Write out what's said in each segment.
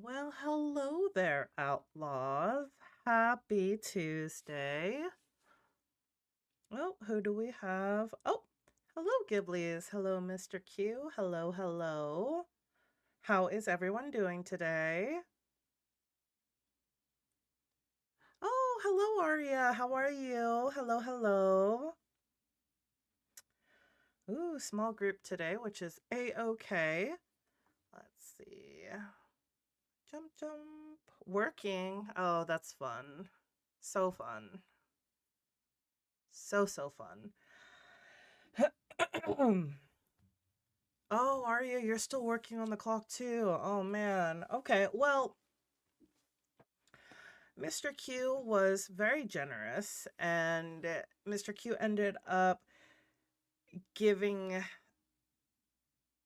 Well, hello there, outlaws. Happy Tuesday. Oh, who do we have? Oh, hello, Ghiblies. Hello, Mr. Q. Hello, hello. How is everyone doing today? Oh, hello, Aria. How are you? Hello, hello. Ooh, small group today, which is A-okay. Let's see. Jump, jump. Working. Oh, that's fun. So fun. So fun. Oh, are you? You're still working on the clock too. Oh man. Okay. Well, Mr. Q was very generous, and Mr. Q ended up giving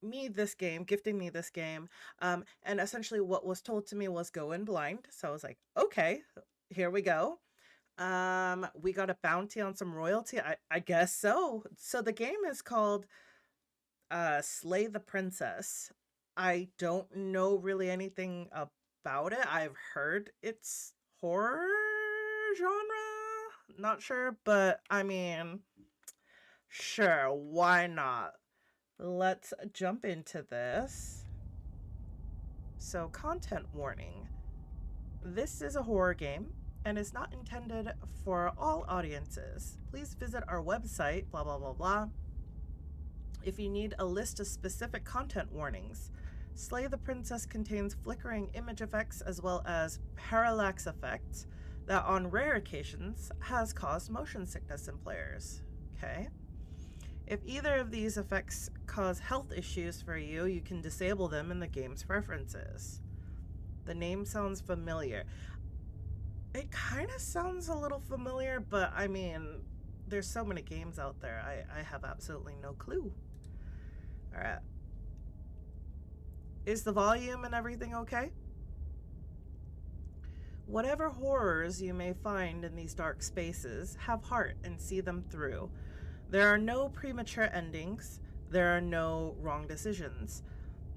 me this game, gifting me this game. And essentially what was told to me was go in blind. So I was like, okay, here we go. We got a bounty on some royalty. I guess so. So the game is called Slay the Princess. I don't know really anything about it. I've heard it's horror genre. Not sure, but I mean, sure, why not? Let's jump into this. So, content warning. This is a horror game and is not intended for all audiences. Please visit our website, blah blah blah blah, if you need a list of specific content warnings. Slay the Princess contains flickering image effects as well as parallax effects that on rare occasions has caused motion sickness in players. Okay? If either of these effects cause health issues for you, you can disable them in the game's preferences. The name sounds familiar. It kind of sounds a little familiar, but I mean, there's so many games out there, I have absolutely no clue. Alright. Is the volume and everything okay? Whatever horrors you may find in these dark spaces, have heart and see them through. There are no premature endings. There are no wrong decisions.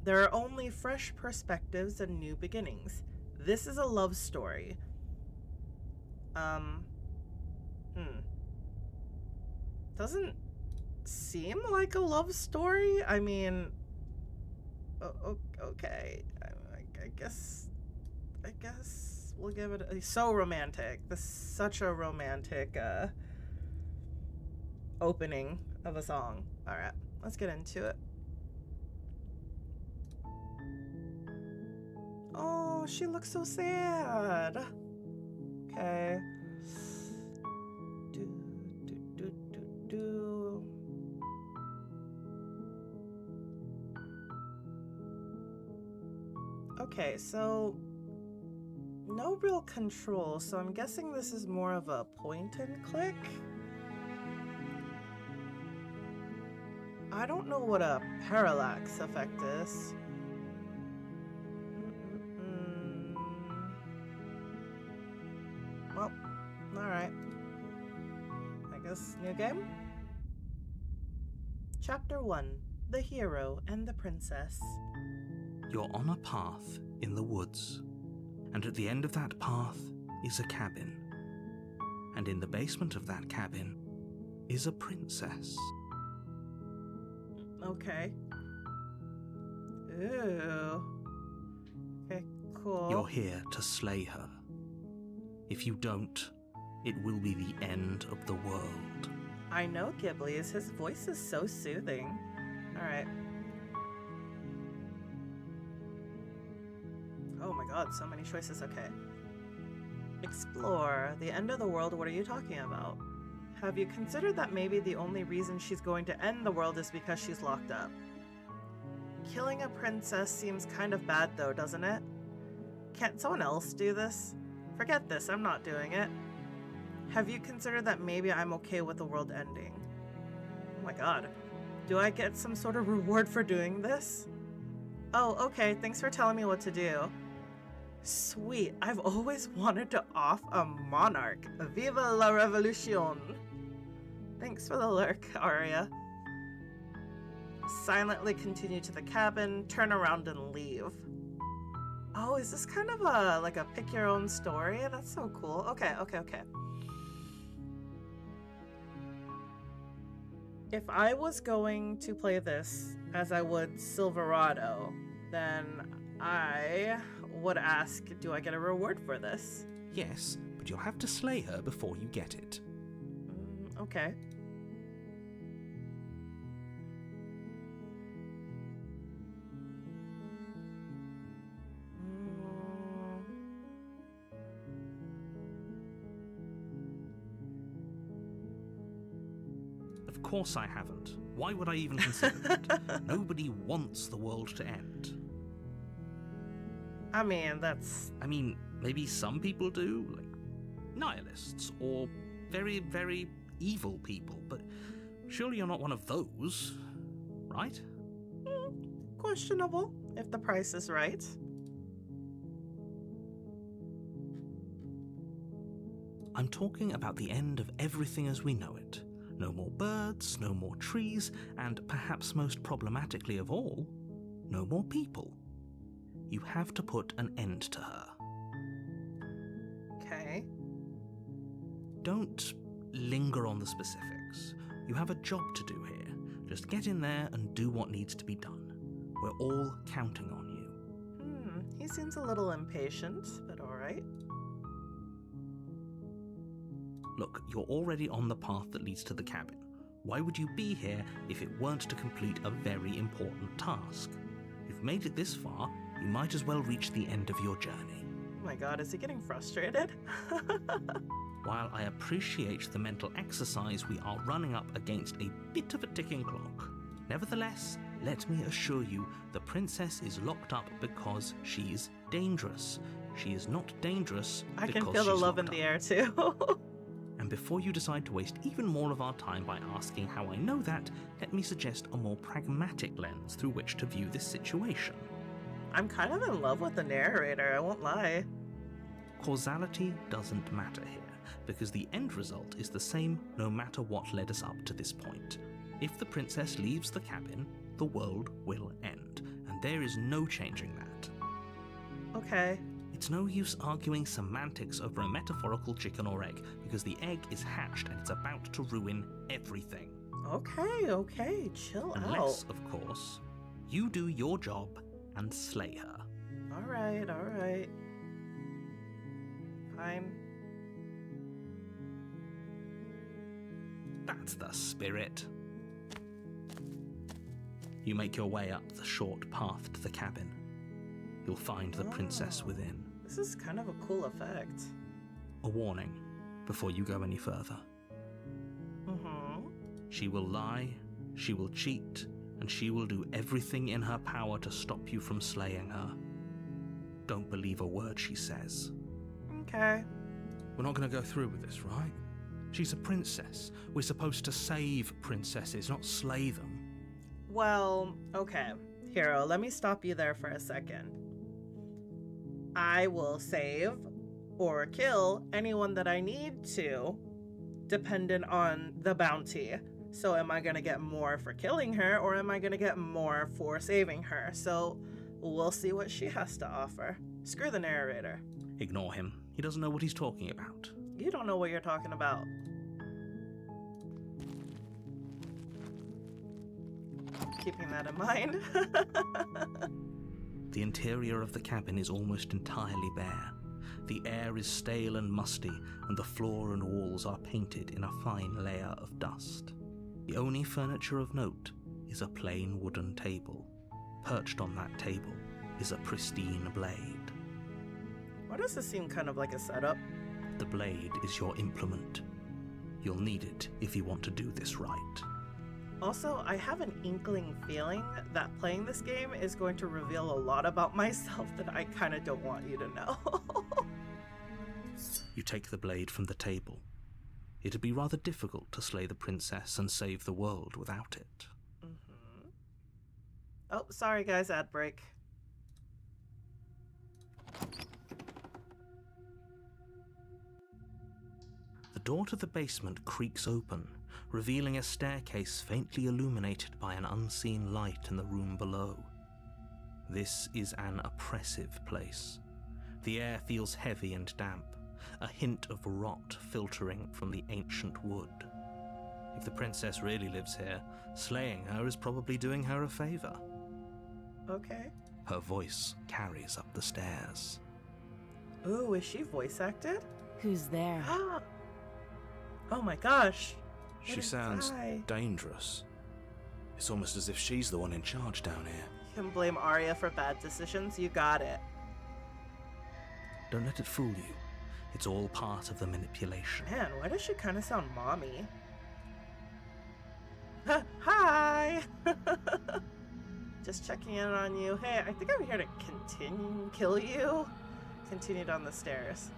There are only fresh perspectives and new beginnings. This is a love story. Doesn't seem like a love story. I mean, okay. I guess we'll give it so romantic. This is such a romantic opening of a song. All right, let's get into it. Oh, she looks so sad. Okay. Do. Okay, so no real control, so I'm guessing this is more of a point and click. I don't know what a parallax effect is. Well, alright. I guess new game? Chapter 1. The Hero and the Princess. You're on a path in the woods, and at the end of that path is a cabin. And in the basement of that cabin is a princess. Okay. Ooh. Okay, cool. You're here to slay her. If you don't, it will be the end of the world. I know Ghibli's. His voice is so soothing. Alright. Oh my god, so many choices. Okay. Explore. The end of the world, what are you talking about? Have you considered that maybe the only reason she's going to end the world is because she's locked up? Killing a princess seems kind of bad though, doesn't it? Can't someone else do this? Forget this, I'm not doing it. Have you considered that maybe I'm okay with the world ending? Oh my god. Do I get some sort of reward for doing this? Oh, okay, thanks for telling me what to do. Sweet, I've always wanted to off a monarch. Viva la revolution! Thanks for the lurk, Arya. Silently continue to the cabin, turn around and leave. Oh, is this kind of a like a pick your own story? That's so cool. Okay, okay, okay. If I was going to play this as I would Sylverado, then I would ask, do I get a reward for this? Yes, but you'll have to slay her before you get it. Okay. Of course I haven't. Why would I even consider it? Nobody wants the world to end. I mean, Maybe some people do, like nihilists, or very, very evil people, but surely you're not one of those, right? questionable if the price is right. I'm talking about the end of everything as we know it. No more birds, no more trees, and perhaps most problematically of all, no more people. You have to put an end to her. Okay. Don't linger on the specifics. You have a job to do here. Just get in there and do what needs to be done. We're all counting on you. He seems a little impatient, but alright. Look, you're already on the path that leads to the cabin. Why would you be here if it weren't to complete a very important task? You've made it this far, you might as well reach the end of your journey. Oh my god, is he getting frustrated? While I appreciate the mental exercise, we are running up against a bit of a ticking clock. Nevertheless, let me assure you, the princess is locked up because she's dangerous. She is not dangerous I because can feel the she's love in locked the up. air too. And before you decide to waste even more of our time by asking how I know that, let me suggest a more pragmatic lens through which to view this situation. I'm kind of in love with the narrator, I won't lie. Causality doesn't matter here, because the end result is the same no matter what led us up to this point. If the princess leaves the cabin, the world will end, and there is no changing that. Okay. It's no use arguing semantics over a metaphorical chicken or egg, because the egg is hatched and it's about to ruin everything. Okay, chill Unless, out. of course, you do your job and slay her. Alright. Fine. That's the spirit. You make your way up the short path to the cabin. You'll find the princess within. This is kind of a cool effect. A warning before you go any further. She will lie, she will cheat, and she will do everything in her power to stop you from slaying her. Don't believe a word she says. Okay. We're not going to go through with this, right? She's a princess. We're supposed to save princesses, not slay them. Well, okay. Hero, let me stop you there for a second. I will save or kill anyone that I need to, dependent on the bounty. So am I going to get more for killing her, or am I going to get more for saving her? So we'll see what she has to offer. Screw the narrator. Ignore him. He doesn't know what he's talking about. You don't know what you're talking about. Keeping that in mind. The interior of the cabin is almost entirely bare. The air is stale and musty, and the floor and walls are painted in a fine layer of dust. The only furniture of note is a plain wooden table. Perched on that table is a pristine blade. Why does this seem kind of like a setup? The blade is your implement. You'll need it if you want to do this right. Also, I have an inkling feeling that playing this game is going to reveal a lot about myself that I kind of don't want you to know. You take the blade from the table. It'd be rather difficult to slay the princess and save the world without it. Oh, sorry guys, ad break. The door to the basement creaks open, revealing a staircase faintly illuminated by an unseen light in the room below. This is an oppressive place. The air feels heavy and damp, a hint of rot filtering from the ancient wood. If the princess really lives here, slaying her is probably doing her a favor. Okay. Her voice carries up the stairs. Ooh, is she voice acted? Who's there? Oh my gosh. She sounds dangerous. It's almost as if she's the one in charge down here. You can blame Arya for bad decisions. You got it. Don't let it fool you. It's all part of the manipulation. Man, why does she kind of sound mommy? Hi! Just checking in on you. Hey, I think I'm here to kill you. Continue down the stairs.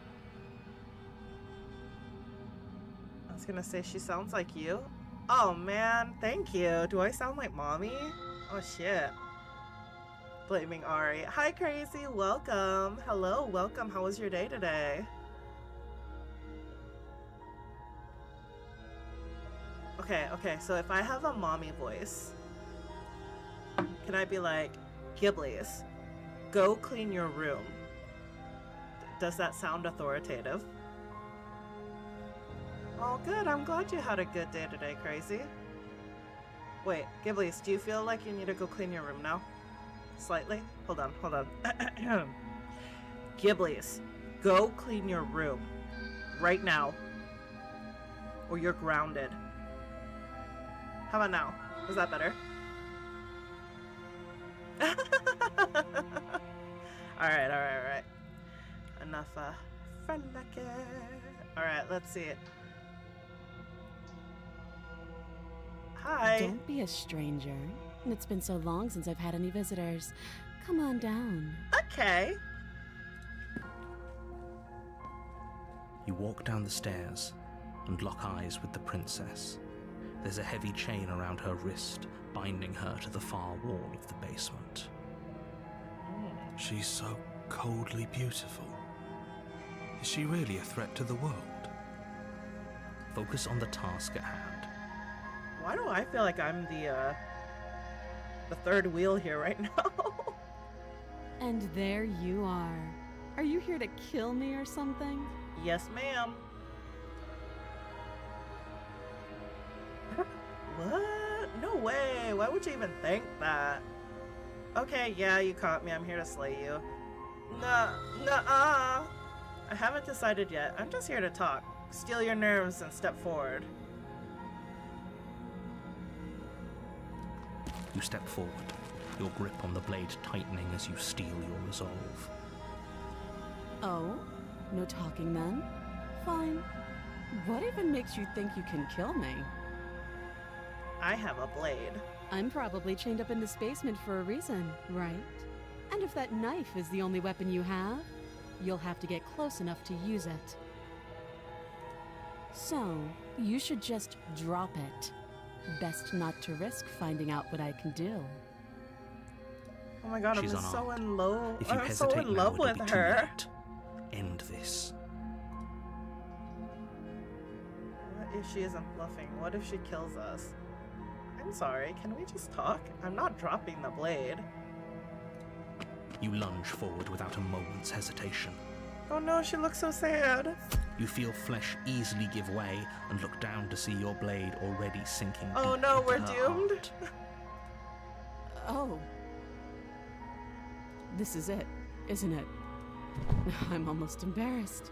I was gonna say she sounds like you. Oh man, thank you. Do I sound like mommy? Oh shit. Blaming Ari. Hi Crazy, welcome. Hello, welcome. How was your day today? Okay, so if I have a mommy voice, can I be like, Ghiblies, go clean your room? Does that sound authoritative? Oh, good. I'm glad you had a good day today, Crazy. Wait, Ghiblies, do you feel like you need to go clean your room now? Slightly? Hold on. Ghiblies, go clean your room. Right now. Or you're grounded. How about now? Is that better? Alright. Enough, Franake. Alright, let's see it. Hi. Don't be a stranger. It's been so long since I've had any visitors. Come on down. Okay. You walk down the stairs and lock eyes with the princess. There's a heavy chain around her wrist, binding her to the far wall of the basement. She's so coldly beautiful. Is she really a threat to the world? Focus on the task at hand. Why do I feel like I'm the third wheel here right now? And there you are. Are you here to kill me or something? Yes, ma'am. What? No way. Why would you even think that? Okay, yeah, you caught me. I'm here to slay you. Nuh-uh. I haven't decided yet. I'm just here to talk. Steal your nerves and step forward. You step forward, your grip on the blade tightening as you steel your resolve. Oh? No talking then? Fine. What even makes you think you can kill me? I have a blade. I'm probably chained up in this basement for a reason, right? And if that knife is the only weapon you have, you'll have to get close enough to use it. So, you should just drop it. Best not to risk finding out what I can do. Oh my god, She's I'm so unarmed. in love. If you I'm hesitate so in now, love it'll with be too her. late. End this. What if she isn't bluffing? What if she kills us? I'm sorry, can we just talk? I'm not dropping the blade. You lunge forward without a moment's hesitation. Oh no, she looks so sad. You feel flesh easily give way and look down to see your blade already sinking Oh deep no, into we're her doomed? heart. Oh. This is it, isn't it? I'm almost embarrassed.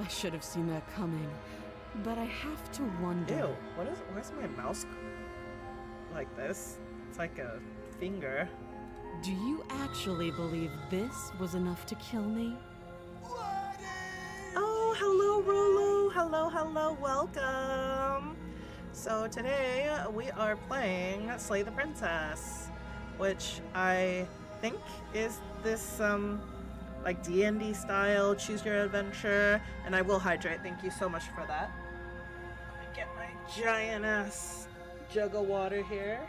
I should have seen that coming. But I have to wonder... Ew, where's my mouse like this? It's like a finger. Do you actually believe this was enough to kill me? Oh, hello, Rolo. Hello, welcome. So today we are playing Slay the Princess, which I think is this like D&D style, choose your adventure, and I will hydrate. Thank you so much for that. Let me get my giant ass jug of water here.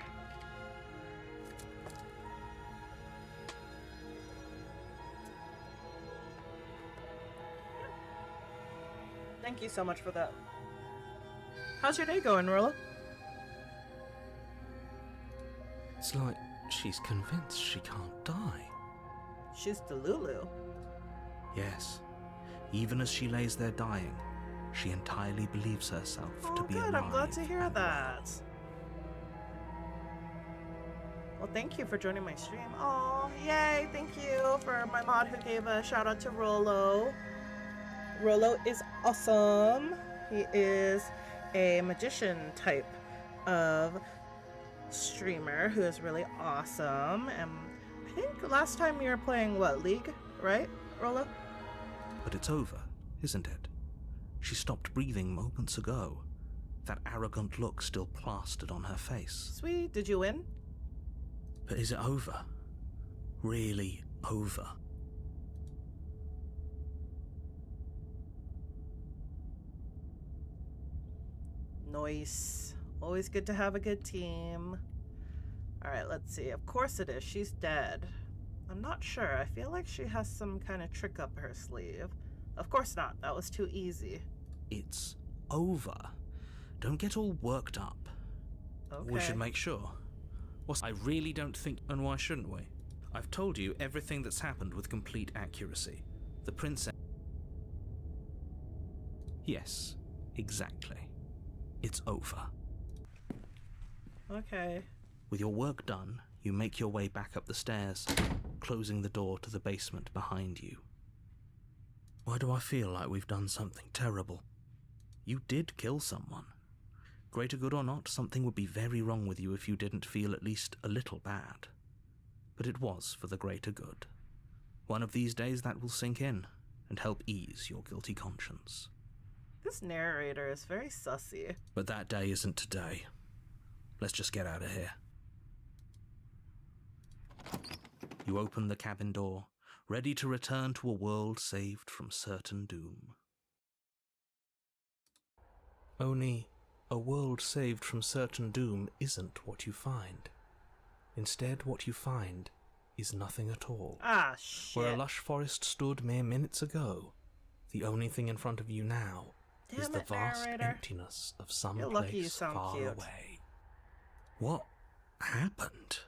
Thank you so much for that. How's your day going, Rolo? It's like she's convinced she can't die. She's Delulu. Yes. Even as she lays there dying, she entirely believes herself to be good. alive. I'm glad to hear and that. well. Well, thank you for joining my stream. Oh, yay. Thank you for my mod who gave a shout out to Rollo. Rollo is awesome. He is a magician type of streamer who is really awesome. And I think last time you were playing, what, League, right, Rollo? But it's over, isn't it? She stopped breathing moments ago. That arrogant look still plastered on her face. Sweet. Did you win? But is it over? Really over? Nice. Always good to have a good team. Alright, let's see. Of course it is. She's dead. I'm not sure. I feel like she has some kind of trick up her sleeve. Of course not. That was too easy. It's over. Don't get all worked up. Okay. We should make sure. I really don't think... And why shouldn't we? I've told you everything that's happened with complete accuracy. The princess... Yes, exactly. It's over. Okay. With your work done, you make your way back up the stairs, closing the door to the basement behind you. Why do I feel like we've done something terrible? You did kill someone. Greater good or not, something would be very wrong with you if you didn't feel at least a little bad. But it was for the greater good. One of these days that will sink in and help ease your guilty conscience. This narrator is very sussy. But that day isn't today. Let's just get out of here. You open the cabin door, ready to return to a world saved from certain doom. Only, a world saved from certain doom isn't what you find. Instead, what you find is nothing at all. Ah, shit. Where a lush forest stood mere minutes ago, the only thing in front of you now is the vast narrator. emptiness of some You're lucky you place sound far cute. away. What happened?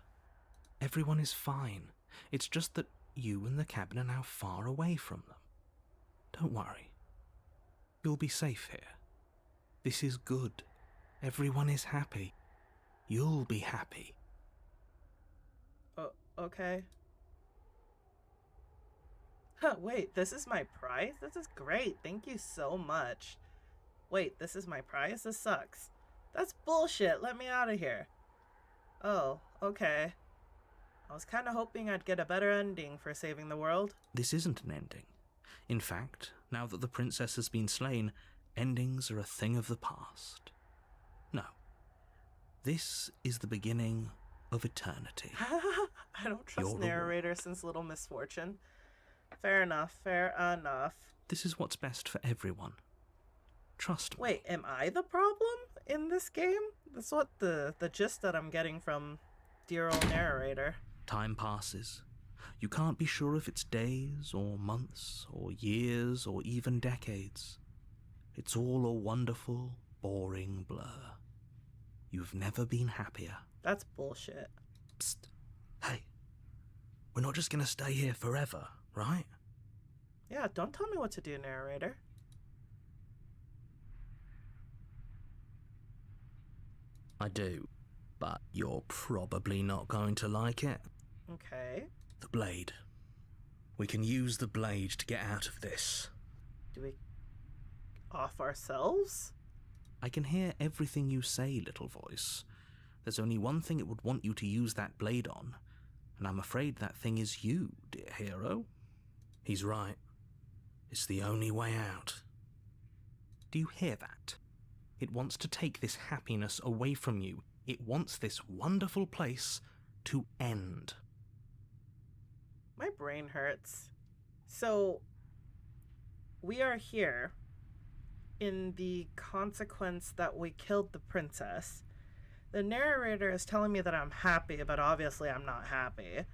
Everyone is fine. It's just that you and the cabin are now far away from them. Don't worry. You'll be safe here. This is good. Everyone is happy. You'll be happy. Oh, okay. Huh, wait, this is my prize? This is great. Thank you so much. Wait, this is my prize? This sucks. That's bullshit. Let me out of here. Oh, okay. I was kind of hoping I'd get a better ending for saving the world. This isn't an ending. In fact, now that the princess has been slain, endings are a thing of the past. No. This is the beginning of eternity. I don't trust Your narrator since Little Misfortune. Fair enough, fair enough. This is what's best for everyone. Trust me. Wait, am I the problem in this game? That's what the gist that I'm getting from dear old narrator. Time passes. You can't be sure if it's days or months or years or even decades. It's all a wonderful, boring blur. You've never been happier. That's bullshit. Psst. Hey, we're not just gonna stay here forever, right? Yeah, don't tell me what to do, narrator. I do, but you're probably not going to like it. Okay. The blade. We can use the blade to get out of this. Do we off ourselves? I can hear everything you say, little voice. There's only one thing it would want you to use that blade on, and I'm afraid that thing is you, dear hero. He's right. It's the only way out. Do you hear that? It wants to take this happiness away from you. It wants this wonderful place to end. My brain hurts. So, we are here in the consequence that we killed the princess. The narrator is telling me that I'm happy, but obviously I'm not happy.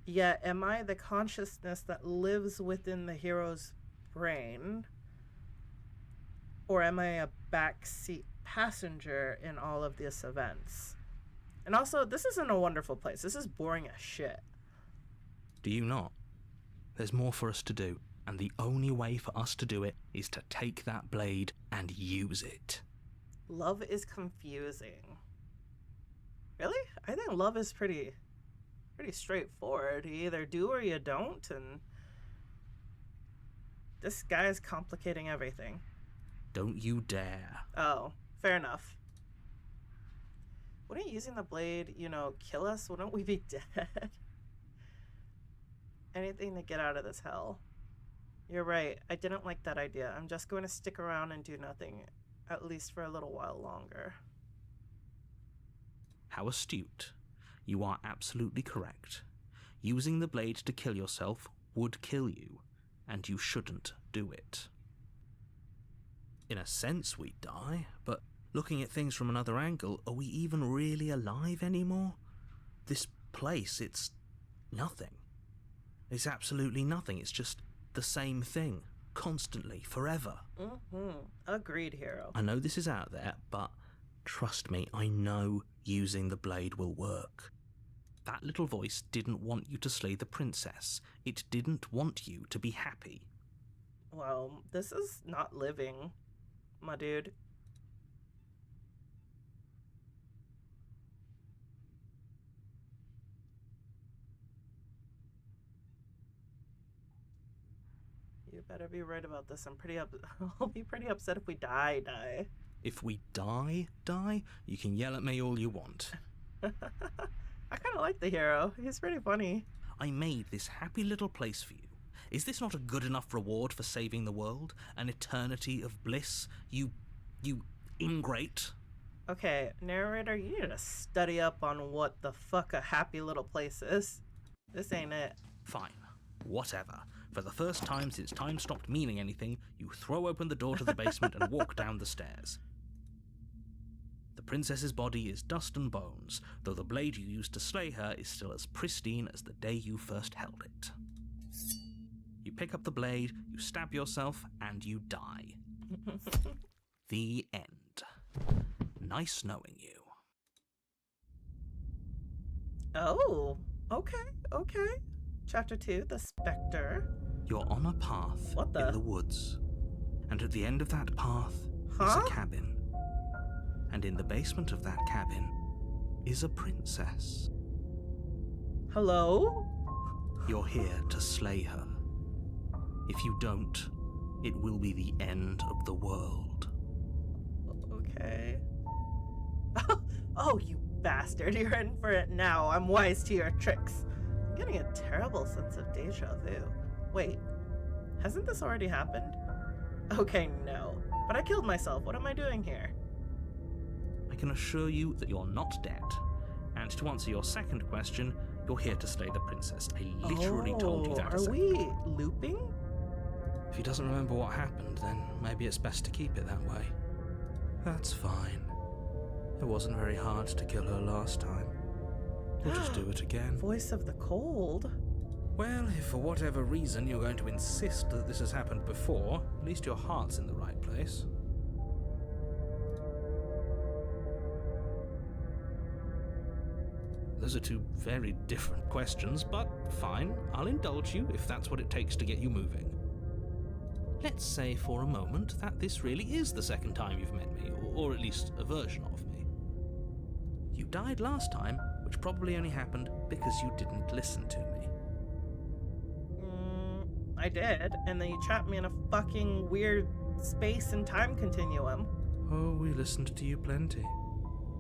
Yet, am I the consciousness that lives within the hero's brain? Or am I a backseat passenger in all of these events? And also, this isn't a wonderful place. This is boring as shit. Do you not? There's more for us to do, and the only way for us to do it is to take that blade and use it. Love is confusing. Really? I think love is pretty straightforward. You either do or you don't, and this guy is complicating everything. Don't you dare. Oh, fair enough. Wouldn't using the blade, kill us? Wouldn't we be dead? Anything to get out of this hell. You're right. I didn't like that idea. I'm just going to stick around and do nothing, at least for a little while longer. How astute. You are absolutely correct. Using the blade to kill yourself would kill you, and you shouldn't do it. In a sense, we die, but looking at things from another angle, are we even really alive anymore? This place, it's nothing. It's absolutely nothing. It's just the same thing, constantly, forever. Agreed, hero. I know this is out there, but trust me, I know using the blade will work. That little voice didn't want you to slay the princess. It didn't want you to be happy. Well, this is not living, my dude. You better be right about this. I'll be pretty upset if we die. If we die, you can yell at me all you want. I kind of like the hero. He's pretty funny. I made this happy little place for you. Is this not a good enough reward for saving the world? An eternity of bliss? You ingrate? Okay, narrator, you need to study up on what the fuck a happy little place is. This ain't it. Fine. Whatever. For the first time since time stopped meaning anything, you throw open the door to the basement and walk down the stairs. The princess's body is dust and bones, though the blade you used to slay her is still as pristine as the day you first held it. You pick up the blade, you stab yourself, and you die. The end. Nice knowing you. Oh, okay. Chapter 2, The Spectre. You're on a path in the woods. And at the end of that path is a cabin. And in the basement of that cabin is a princess. Hello? You're here to slay her. If you don't, it will be the end of the world. Okay. Oh, you bastard. You're in for it now. I'm wise to your tricks. I'm getting a terrible sense of deja vu. Wait, hasn't this already happened? Okay, no. But I killed myself. What am I doing here? I can assure you that you're not dead. And to answer your second question, you're here to slay the princess. I literally told you that. Are we looping? If he doesn't remember what happened, then maybe it's best to keep it that way. That's fine. It wasn't very hard to kill her last time. We'll just do it again. Voice of the cold? Well, if for whatever reason you're going to insist that this has happened before, at least your heart's in the right place. Those are two very different questions, but fine, I'll indulge you if that's what it takes to get you moving. Let's say for a moment that this really is the second time you've met me, or at least a version of me. You died last time, which probably only happened because you didn't listen to me. I did, and then you trapped me in a fucking weird space and time continuum. Oh, we listened to you plenty.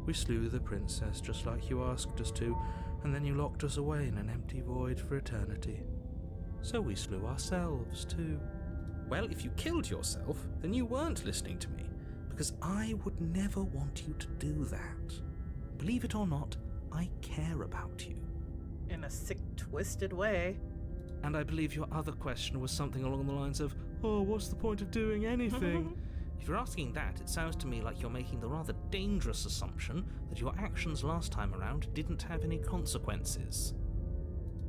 We slew the princess just like you asked us to, and then you locked us away in an empty void for eternity. So we slew ourselves too. Well, if you killed yourself, then you weren't listening to me, because I would never want you to do that. Believe it or not, I care about you. In a sick, twisted way. And I believe your other question was something along the lines of, oh, what's the point of doing anything? If you're asking that, it sounds to me like you're making the rather dangerous assumption that your actions last time around didn't have any consequences.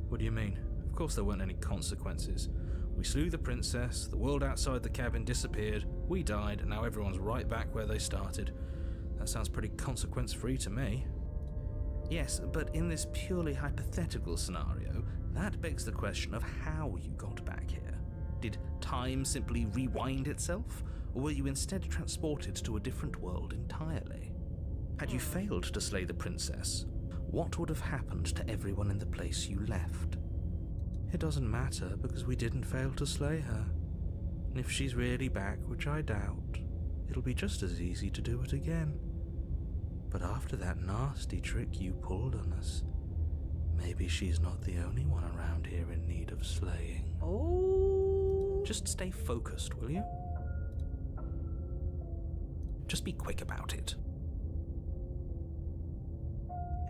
What do you mean? Of course there weren't any consequences. We slew the princess, the world outside the cabin disappeared, we died, and now everyone's right back where they started. That sounds pretty consequence-free to me. Yes, but in this purely hypothetical scenario, that begs the question of how you got back here. Did time simply rewind itself, or were you instead transported to a different world entirely? Had you failed to slay the princess, what would have happened to everyone in the place you left? It doesn't matter, because we didn't fail to slay her. And if she's really back, which I doubt, it'll be just as easy to do it again. But after that nasty trick you pulled on us, maybe she's not the only one around here in need of slaying. Oh. Just stay focused, will you? Just be quick about it.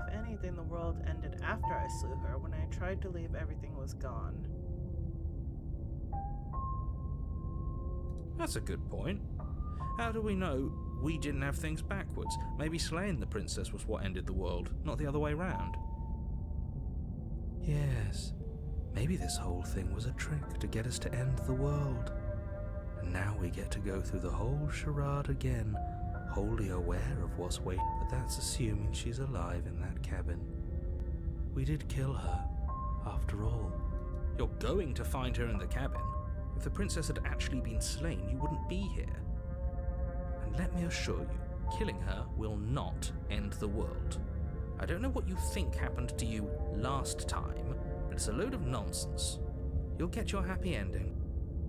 If anything, the world ended after I slew her. When I tried to leave, everything was gone. That's a good point. How do we know we didn't have things backwards? Maybe slaying the princess was what ended the world, not the other way round. Yes, maybe this whole thing was a trick to get us to end the world. And now we get to go through the whole charade again, wholly aware of what's waiting. But that's assuming she's alive in that cabin. We did kill her, after all. You're going to find her in the cabin. If the princess had actually been slain, you wouldn't be here. And let me assure you, killing her will not end the world. I don't know what you think happened to you last time, but it's a load of nonsense. You'll get your happy ending.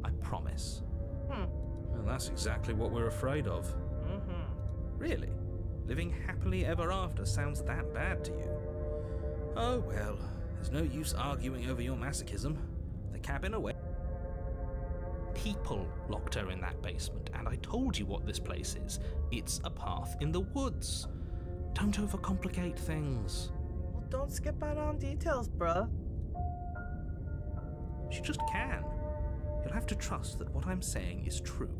I promise. Well, that's exactly what we're afraid of. Really? Living happily ever after sounds that bad to you? Oh well, there's no use arguing over your masochism. The cabin away. People locked her in that basement, and I told you what this place is. It's a path in the woods. Don't overcomplicate things. Well, don't skip out on details, bruh. She just can. You'll have to trust that what I'm saying is true.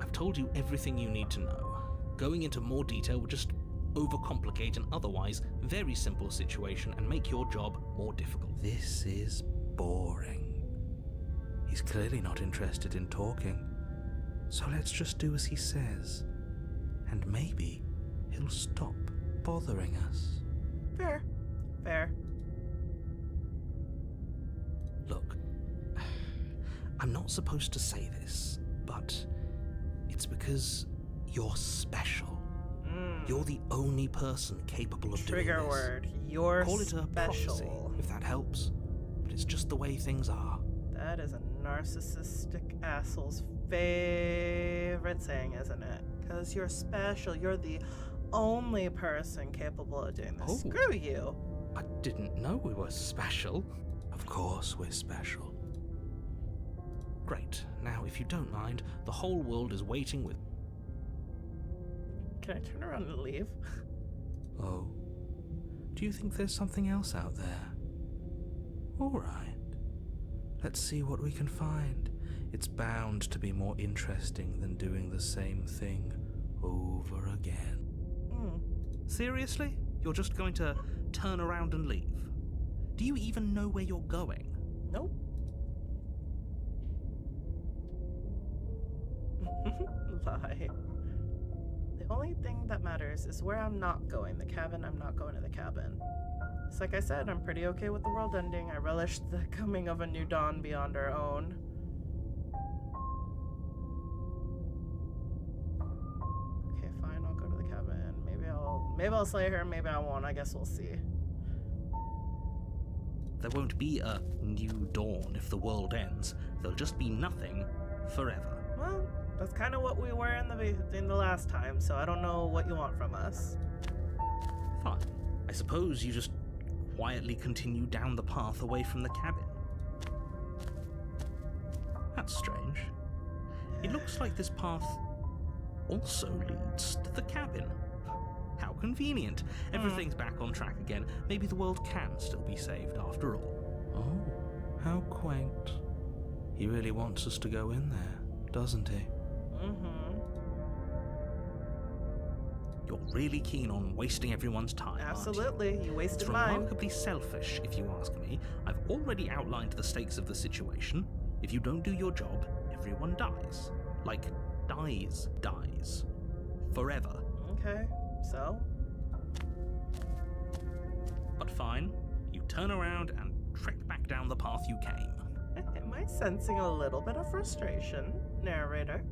I've told you everything you need to know. Going into more detail would just overcomplicate an otherwise very simple situation and make your job more difficult. This is boring. He's clearly not interested in talking. So let's just do as he says. And maybe he'll stop bothering us. Fair. Fair. Look, I'm not supposed to say this, but it's because you're special. You're the only person capable of doing this. Trigger word. You're Call it a prophecy, special. if that helps. But it's just the way things are. That is a narcissistic asshole's favorite saying, isn't it? Because you're special. You're the only person capable of doing this. Oh. Screw you. I didn't know we were special. Of course we're special. Great. Now, if you don't mind, the whole world is waiting with... Can I turn around and leave? Oh. Do you think there's something else out there? All right. Let's see what we can find. It's bound to be more interesting than doing the same thing over again. Seriously? You're just going to turn around and leave? Do you even know where you're going? Nope. Lie. The only thing that matters is where I'm not going. The cabin, I'm not going to the cabin. It's like I said, I'm pretty okay with the world ending. I relish the coming of a new dawn beyond our own. Okay, fine, I'll go to the cabin. Maybe I'll slay her, maybe I won't. I guess we'll see. There won't be a new dawn if the world ends. There'll just be nothing forever. Well, that's kind of what we were in the last time, so I don't know what you want from us. Fine. I suppose you just quietly continue down the path away from the cabin. That's strange. It looks like this path also leads to the cabin. How convenient. Everything's back on track again. Maybe the world can still be saved after all. Oh, how quaint. He really wants us to go in there, doesn't he? You're really keen on wasting everyone's time, Absolutely. aren't you? You wasted It's mine. remarkably selfish, if you ask me. I've already outlined the stakes of the situation. If you don't do your job, everyone dies. Like, dies. Forever. Okay. so. But fine, you turn around and trek back down the path you came. Am I sensing a little bit of frustration, narrator?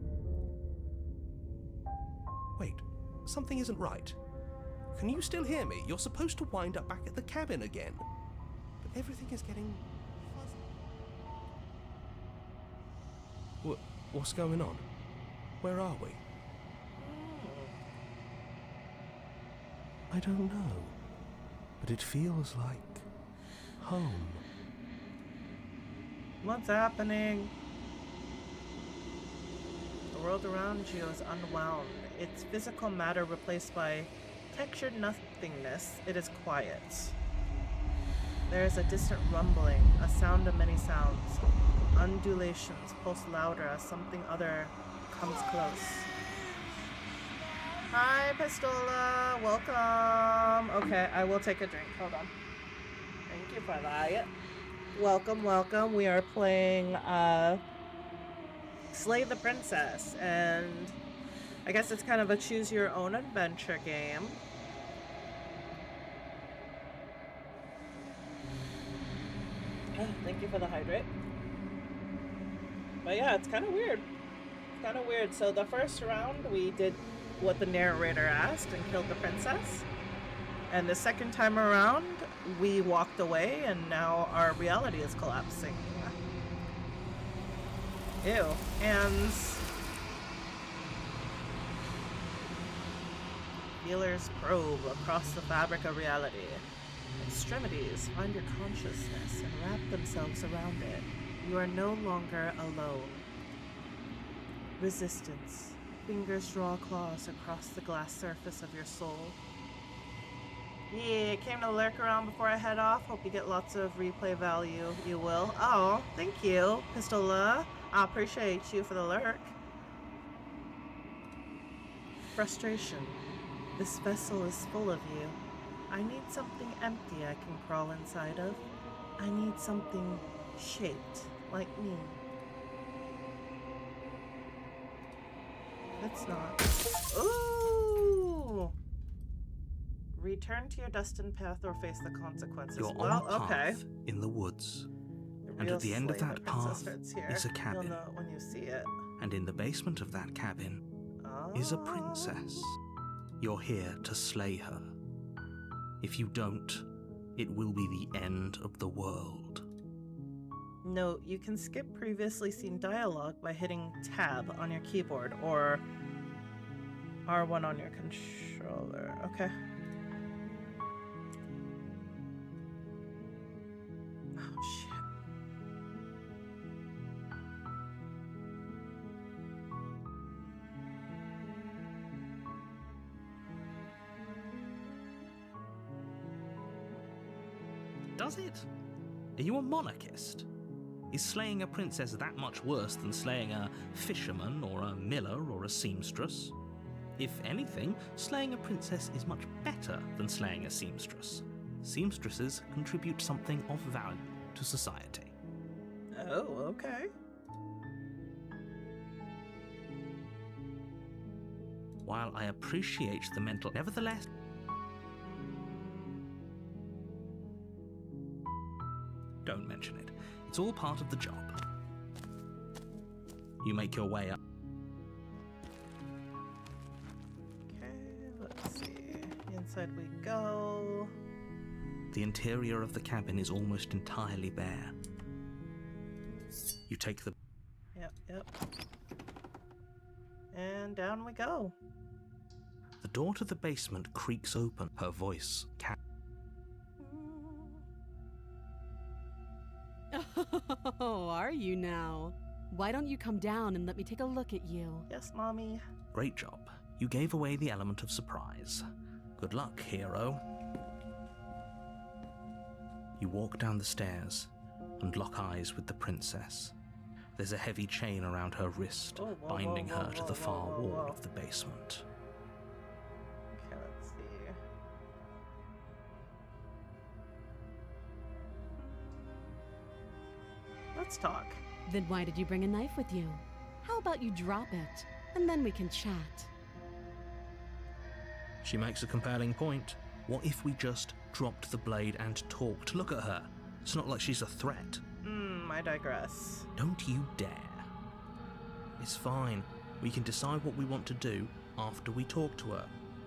Wait, something isn't right. Can you still hear me? You're supposed to wind up back at the cabin again. But everything is getting fuzzy. What's going on? Where are we? I don't know. But it feels like home. What's happening? The world around you is unwound. Its physical matter replaced by textured nothingness. It is quiet. There is a distant rumbling, a sound of many sounds. Undulations pulse louder as something other comes close. Hi, Pistola. Welcome. Okay, I will take a drink. Hold on. Thank you for that. Welcome, welcome. We are playing Slay the Princess, and I guess it's kind of a choose your own adventure game. Oh, thank you for the hydrate. But yeah, it's kind of weird. It's kind of weird. So the first round we did what the narrator asked and killed the princess. And the second time around, we walked away, and now our reality is collapsing. Ew. Hands. Feelers probe across the fabric of reality. Extremities find your consciousness and wrap themselves around it. You are no longer alone. Resistance. Fingers draw claws across the glass surface of your soul. Yeah, came to lurk around before I head off. Hope you get lots of replay value. You will. Oh, thank you, Pistola. I appreciate you for the lurk. Frustration. This vessel is full of you. I need something empty I can crawl inside of. I need something shaped like me. It's not. Ooh! Return to your destined path or face the consequences. You're well, on a okay. path in the woods. The And real at the end of Slay the that Princess path starts here. is a cabin. You'll know it when you see it. And in the basement of that cabin is a princess. You're here to slay her. If you don't, it will be the end of the world. Note, you can skip previously seen dialogue by hitting Tab on your keyboard or R1 on your controller. Okay. Oh, shit. Does it? Are you a monarchist? Is slaying a princess that much worse than slaying a fisherman or a miller or a seamstress? If anything, slaying a princess is much better than slaying a seamstress. Seamstresses contribute something of value to society. Oh, okay. While I appreciate the mental, nevertheless, don't mention it. It's all part of the job. You make your way up. Okay, let's see. Inside we go. The interior of the cabin is almost entirely bare. You take the... Yep. And down we go. The door to the basement creaks open. Her voice Oh, are you now? Why don't you come down and let me take a look at you? Yes, Mommy. Great job. You gave away the element of surprise. Good luck, hero. You walk down the stairs and lock eyes with the princess. There's a heavy chain around her wrist, binding her to the far wall of the basement. Okay, let's see. Let's talk. Then why did you bring a knife with you? How about you drop it, and then we can chat? She makes a compelling point. What if we just dropped the blade and talked? Look at her. It's not like she's a threat. I digress. Don't you dare. It's fine. We can decide what we want to do after we talk to her.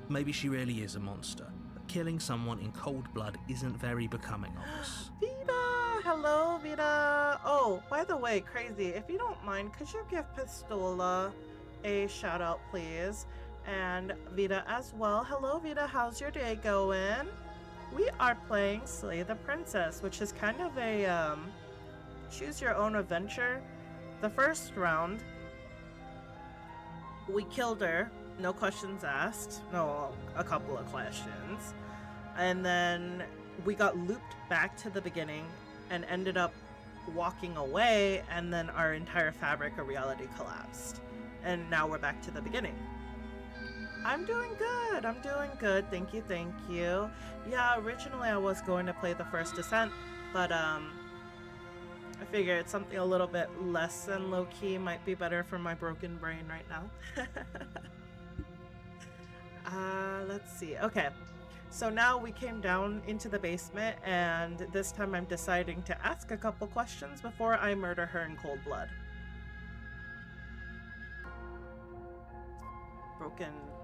Maybe she really is a monster, but killing someone in cold blood isn't very becoming of us. Vita! Hello, Vita! Oh, by the way, Crazy, if you don't mind, could you give Pistola a shout out, please? And Vita as well. Hello, Vita, how's your day going? We are playing Slay the Princess, which is kind of a choose your own adventure. The first round, we killed her, no questions asked. No, a couple of questions. And then we got looped back to the beginning and ended up walking away, and then our entire fabric of reality collapsed. And now we're back to the beginning. I'm doing good. I'm doing good. Thank you. Thank you. Yeah, originally I was going to play the first Descent, but I figured something a little bit less than low-key might be better for my broken brain right now. Let's see. Okay. So now we came down into the basement, and this time I'm deciding to ask a couple questions before I murder her in cold blood.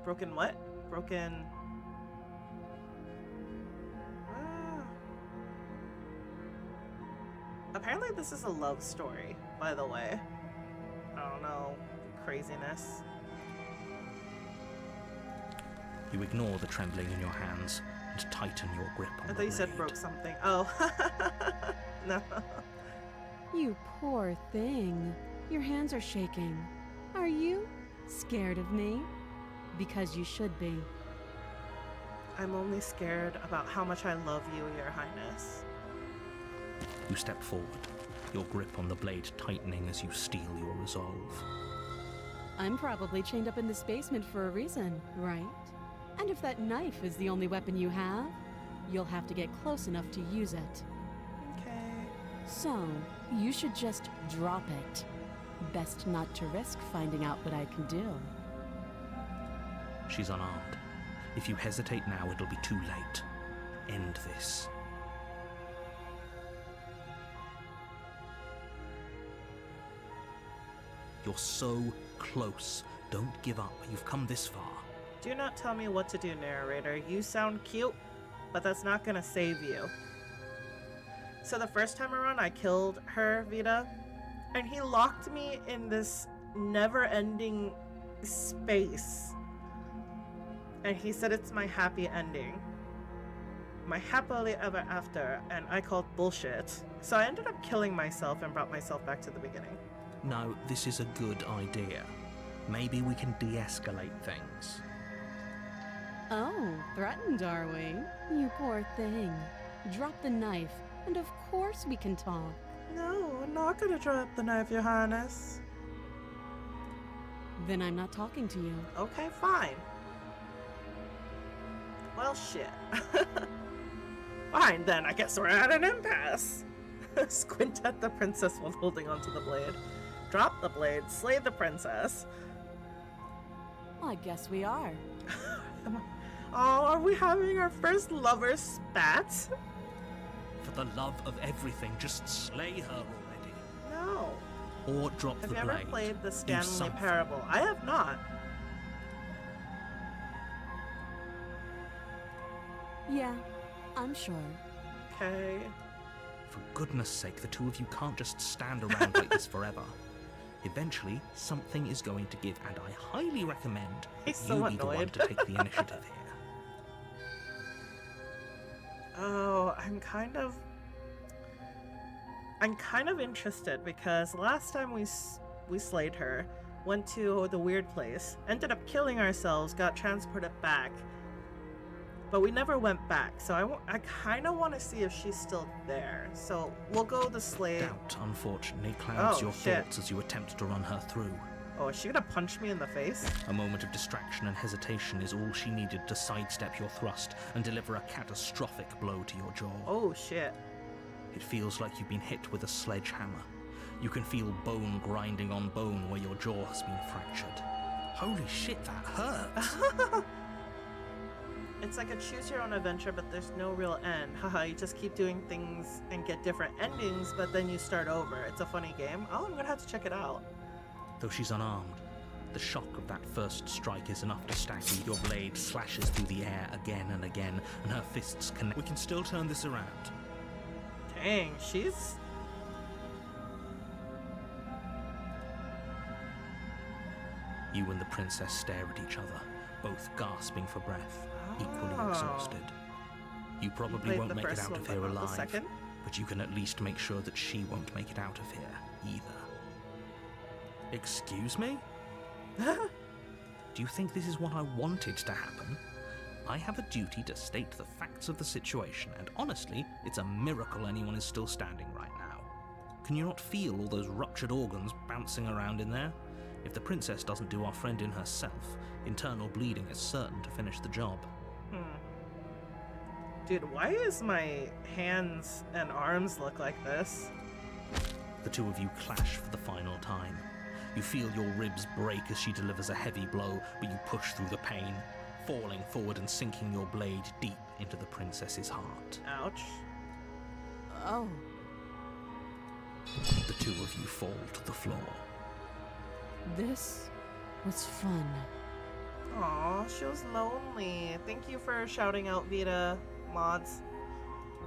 Broken what? Broken... Apparently this is a love story, by the way. I don't know. Craziness. You ignore the trembling in your hands and tighten your grip on the I thought you said blade. broke something. Oh. No. You poor thing. Your hands are shaking. Are you scared of me? Because you should be. I'm only scared about how much I love you, Your Highness. You step forward, your grip on the blade tightening as you steel your resolve. I'm probably chained up in this basement for a reason, right? And if that knife is the only weapon you have, you'll have to get close enough to use it. Okay. So, you should just drop it. Best not to risk finding out what I can do. She's unarmed. If you hesitate now, it'll be too late. End this. You're so close. Don't give up. You've come this far. Do not tell me what to do, narrator. You sound cute, but that's not gonna save you. So the first time around, I killed her, Vita, and he locked me in this never-ending space. And he said it's my happy ending. My happily ever after, and I called bullshit. So I ended up killing myself and brought myself back to the beginning. No, this is a good idea. Maybe we can de-escalate things. Oh, threatened are we? You poor thing. Drop the knife, and of course we can talk. No, I'm not gonna drop the knife, Your Highness. Then I'm not talking to you. Okay, fine. Well, shit. Fine, then. I guess we're at an impasse. Squint at the princess while holding onto the blade. Drop the blade. Slay the princess. I guess we are. Oh, are we having our first lover spat? For the love of everything, just slay her already. No. Or drop Have the you blade. ever played the Do Stanley something. Parable? I have not. Yeah, I'm sure. Okay. For goodness sake, the two of you can't just stand around like this forever. Eventually, something is going to give, and I highly recommend He's you so be the one annoyed. to take the initiative here. Oh, I'm kind of interested because last time we slayed her, went to the weird place, ended up killing ourselves, got transported back, but we never went back. So I kind of want to see if she's still there. So we'll go the slay. Doubt, unfortunately, clouds Oh, your shit. thoughts as you attempt to run her through. Oh, is she gonna punch me in the face? A moment of distraction and hesitation is all she needed to sidestep your thrust and deliver a catastrophic blow to your jaw. Oh shit. It feels like you've been hit with a sledgehammer. You can feel bone grinding on bone where your jaw has been fractured. Holy shit, that hurts! It's like a choose your own adventure, but there's no real end. Haha, you just keep doing things and get different endings, but then you start over. It's a funny game. Oh, I'm gonna have to check it out. Though she's unarmed, the shock of that first strike is enough to stagger you. Your blade slashes through the air again and again, and her fists connect. We can still turn this around. Dang, she's... You and the princess stare at each other, both gasping for breath, equally Oh. exhausted. You probably played won't the make it first out one, of but here not the alive, second? but you can at least make sure that she won't make it out of here, either. Excuse me? Do you think this is what I wanted to happen? I have a duty to state the facts of the situation, and honestly, it's a miracle anyone is still standing right now. Can you not feel all those ruptured organs bouncing around in there? If the princess doesn't do our friend in herself, internal bleeding is certain to finish the job. Dude, why is my hands and arms look like this? The two of you clash for the final time. You feel your ribs break as she delivers a heavy blow, but you push through the pain, falling forward and sinking your blade deep into the princess's heart. Ouch. Oh. The two of you fall to the floor. This was fun. Aw, she was lonely. Thank you for shouting out Vita, mods.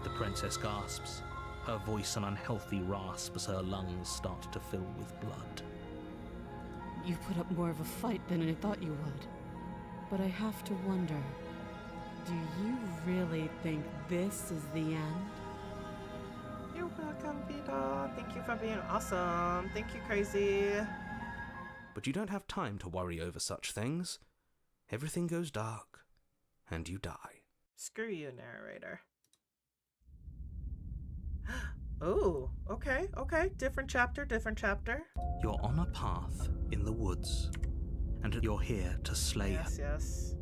The princess gasps, her voice an unhealthy rasp as her lungs start to fill with blood. You put up more of a fight than I thought you would. But I have to wonder, do you really think this is the end? You're welcome, Vita. Thank you for being awesome. Thank you, Crazy. But you don't have time to worry over such things. Everything goes dark, and you die. Screw you, narrator. Oh, okay, okay. Different chapter, different chapter. You're on a path in the woods, and you're here to slay her. Yes, yes.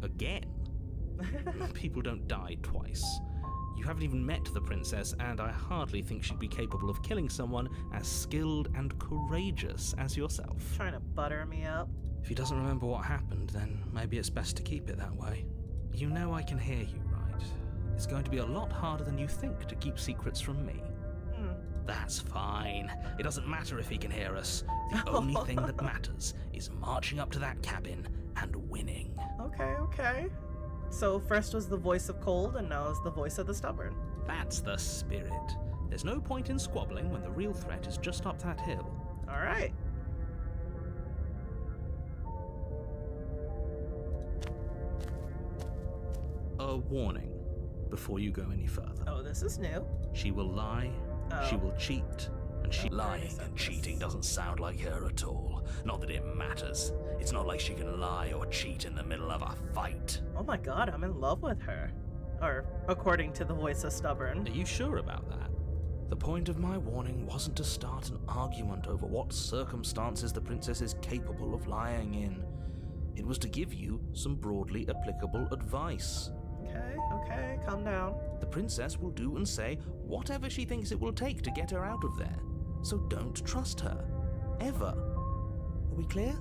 Again? People don't die twice. You haven't even met the princess, and I hardly think she'd be capable of killing someone as skilled and courageous as yourself. Trying to butter me up. If he doesn't remember what happened, then maybe it's best to keep it that way. You know I can hear you, right? It's going to be a lot harder than you think to keep secrets from me. That's fine. It doesn't matter if he can hear us. The only thing that matters is marching up to that cabin and winning. Okay, okay. So first was the voice of cold, and now is the voice of the stubborn. That's the spirit. There's no point in squabbling when the real threat is just up that hill. All right. A warning before you go any further. Oh, this is new. She will lie, she Oh. will cheat, and she... Lying and cheating doesn't sound like her at all. Not that it matters. It's not like she can lie or cheat in the middle of a fight. Oh my god, I'm in love with her. Or, according to the voice of stubborn. Are you sure about that? The point of my warning wasn't to start an argument over what circumstances the princess is capable of lying in. It was to give you some broadly applicable advice. Okay, okay, calm down. The princess will do and say whatever she thinks it will take to get her out of there. So don't trust her. Ever. Are we clear?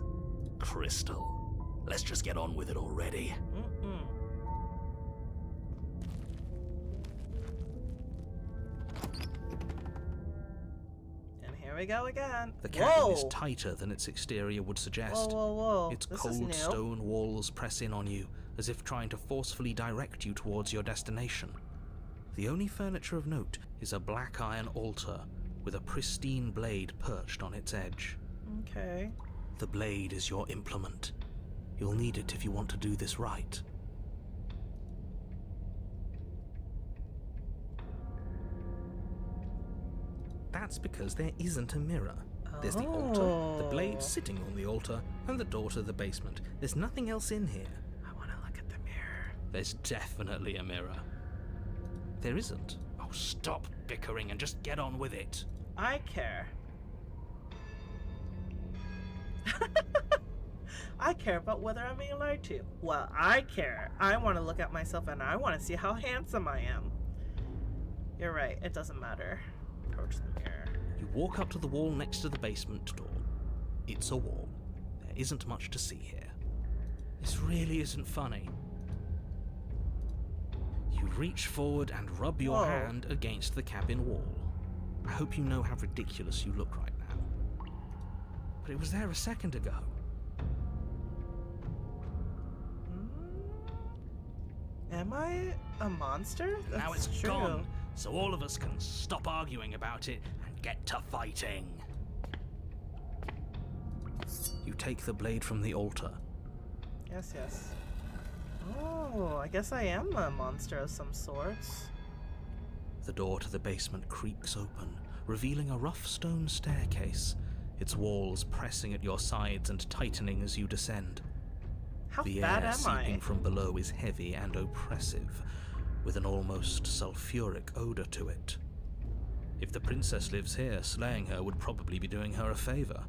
Crystal. Let's just get on with it already. And here we go again. The cabin Whoa! is tighter than its exterior would suggest. Whoa, whoa, whoa. Its This is cold new. stone walls press in on you, as if trying to forcefully direct you towards your destination. The only furniture of note is a black iron altar with a pristine blade perched on its edge. Okay. The blade is your implement. You'll need it if you want to do this right. That's because there isn't a mirror. There's the altar, the blade sitting on the altar, and the door to the basement. There's nothing else in here. I want to look at the mirror. There's definitely a mirror. There isn't. Oh, stop bickering and just get on with it. I care. I care about whether I'm being lied to. Well, I care. I want to look at myself and I want to see how handsome I am. You're right, it doesn't matter. Approach the mirror. You walk up to the wall next to the basement door. It's a wall. There isn't much to see here. This really isn't funny. You reach forward and rub your Whoa. hand against the cabin wall. I hope you know how ridiculous you look right now. But it was there a second ago. Am I a monster? That's Now it's true. gone, so all of us can stop arguing about it and get to fighting. You take the blade from the altar. Yes, yes. Oh, I guess I am a monster of some sorts. The door to the basement creaks open, revealing a rough stone staircase, its walls pressing at your sides and tightening as you descend. How The bad air am seeping I? from below is heavy and oppressive, with an almost sulfuric odor to it. If the princess lives here, slaying her would probably be doing her a favor.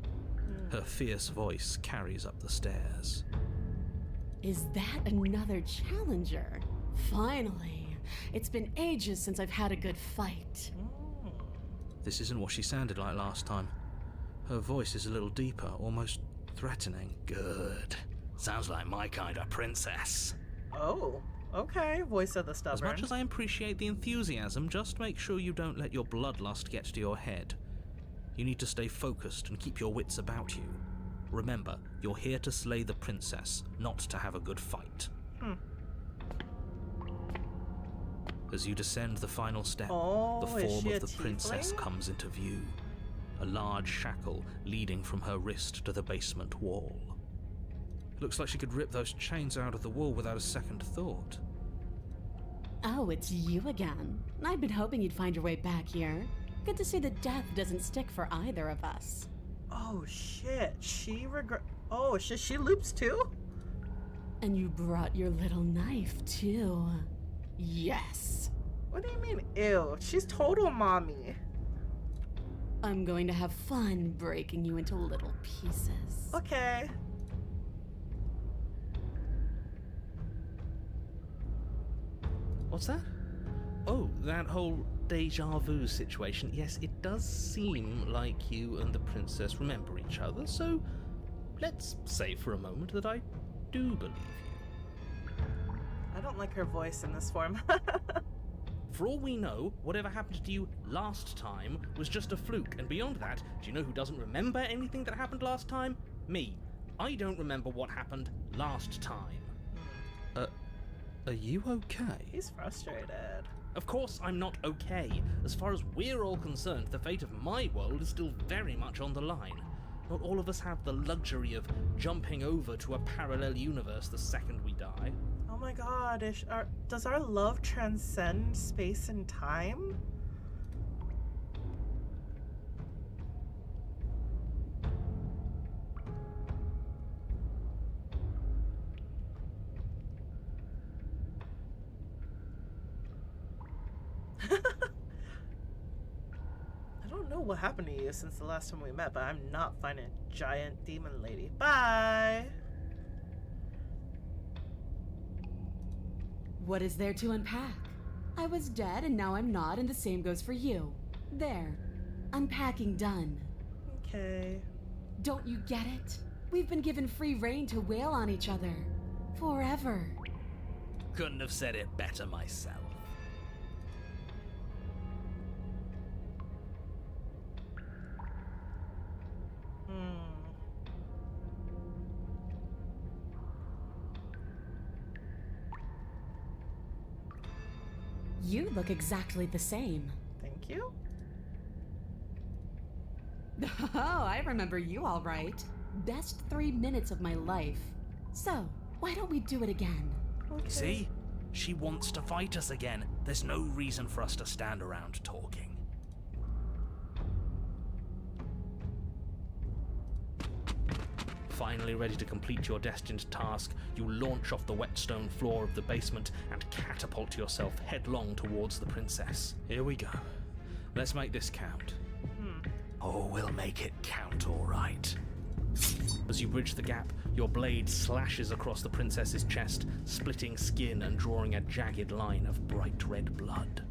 Her fierce voice carries up the stairs. Is that another challenger? Finally. It's been ages since I've had a good fight. This isn't what she sounded like last time. Her voice is a little deeper, almost threatening. Good. Sounds like my kind of princess. Oh, okay. Voice of the As stubborn. much as I appreciate the enthusiasm, just make sure you don't let your bloodlust get to your head. You need to stay focused and keep your wits about you. Remember, you're here to slay the princess, not to have a good fight. As you descend the final step, Oh, the is form she a of the princess tiefling? comes into view. A large shackle leading from her wrist to the basement wall. Looks like she could rip those chains out of the wall without a second thought. Oh, it's you again. I'd been hoping you'd find your way back here. Good to see that death doesn't stick for either of us. Oh shit. Oh shit. She loops too. And you brought your little knife, too. Yes. What do you mean? Ew. She's total mommy. I'm going to have fun breaking you into little pieces. Okay. What's that? Oh, that whole deja vu situation. Yes, it does seem like you and the princess remember each other, so let's say for a moment that I do believe you. I don't like her voice in this form. For all we know, whatever happened to you last time was just a fluke, and beyond that, do you know who doesn't remember anything that happened last time? Me. I don't remember what happened last time. Are you okay? He's frustrated. Of course I'm not okay. As far as we're all concerned, the fate of my world is still very much on the line. Not all of us have the luxury of jumping over to a parallel universe the second we die. Oh my god. Does our love transcend space and time? I don't know what happened to you since the last time we met, but I'm not finding a giant demon lady. Bye! What is there to unpack? I was dead and now I'm not, and the same goes for you. There. Unpacking done. Okay. Don't you get it? We've been given free rein to wail on each other. Forever. Couldn't have said it better myself. You look exactly the same. Thank you. Oh, I remember you all right. Best 3 minutes of my life. So, why don't we do it again? Okay. See? She wants to fight us again. There's no reason for us to stand around talking. Finally ready to complete your destined task, you launch off the wet stone floor of the basement and catapult yourself headlong towards the princess. Here we go. Let's make this count. Oh, we'll make it count, all right. As you bridge the gap, your blade slashes across the princess's chest, splitting skin and drawing a jagged line of bright red blood.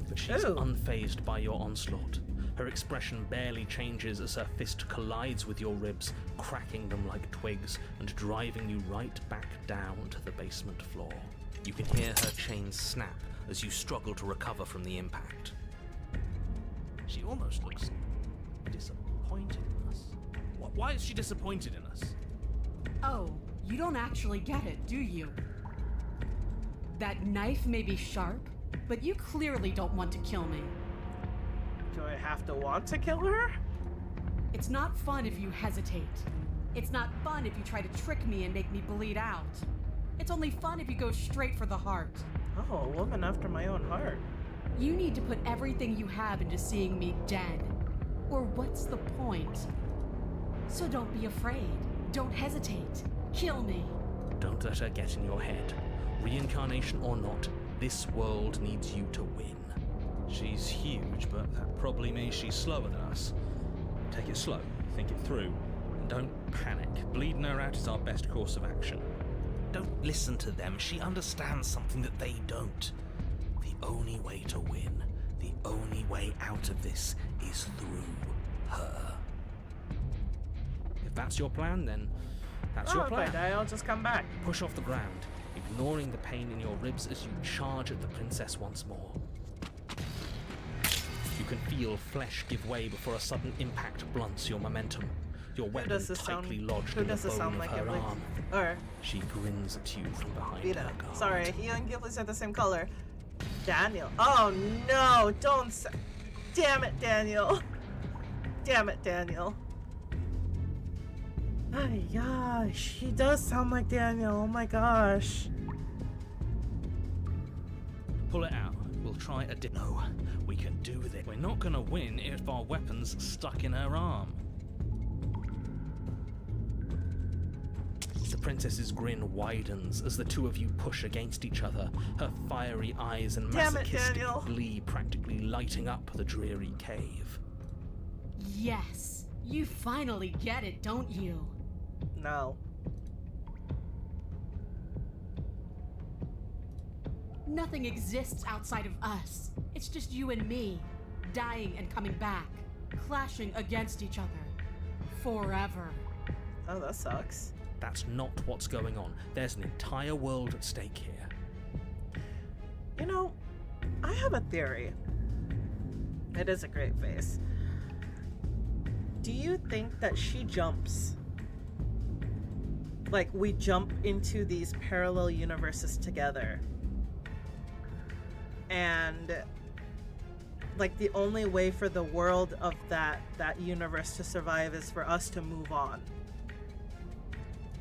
But she's Ooh. unfazed by your onslaught. Her expression barely changes as her fist collides with your ribs, cracking them like twigs and driving you right back down to the basement floor. You can hear her chains snap as you struggle to recover from the impact. She almost looks disappointed in us. Why is she disappointed in us? Oh, you don't actually get it, do you? That knife may be sharp, but you clearly don't want to kill me. Do I have to want to kill her? It's not fun if you hesitate. It's not fun if you try to trick me and make me bleed out. It's only fun if you go straight for the heart. Oh, a woman after my own heart. You need to put everything you have into seeing me dead. Or what's the point? So don't be afraid. Don't hesitate. Kill me. Don't let her get in your head. Reincarnation or not, this world needs you to win. She's huge, but that probably means she's slower than us. Take it slow, think it through, and don't panic. Bleeding her out is our best course of action. Don't listen to them. She understands something that they don't. The only way to win, the only way out of this is through her. If that's your plan, then that's your plan. If I die, I'll just come back. Push off the ground, ignoring the pain in your ribs as you charge at the princess once more. You can feel flesh give way before a sudden impact blunts your momentum. Your weapon tightly lodged in the bone of her arm. Or She grins at you from behind Vita. her guard. Sorry, you and Ghiblis are the same color. Daniel. Oh no, don't say. Damn it, Daniel. Damn it, Daniel. Oh my gosh, he does sound like Daniel. Oh my gosh. Pull it out. We'll try a no. We can do this. We're not gonna win if our weapon's stuck in her arm. The princess's grin widens as the two of you push against each other, her fiery eyes and Damn it, masochistic Daniel. glee practically lighting up the dreary cave. Yes, you finally get it, don't you? No. Nothing exists outside of us. It's just you and me, dying and coming back, clashing against each other. Forever. Oh, that sucks. That's not what's going on. There's an entire world at stake here. You know, I have a theory. It is a great face. Do you think that she jumps? Like, we jump into these parallel universes together. And, like, the only way for the world of that universe to survive is for us to move on.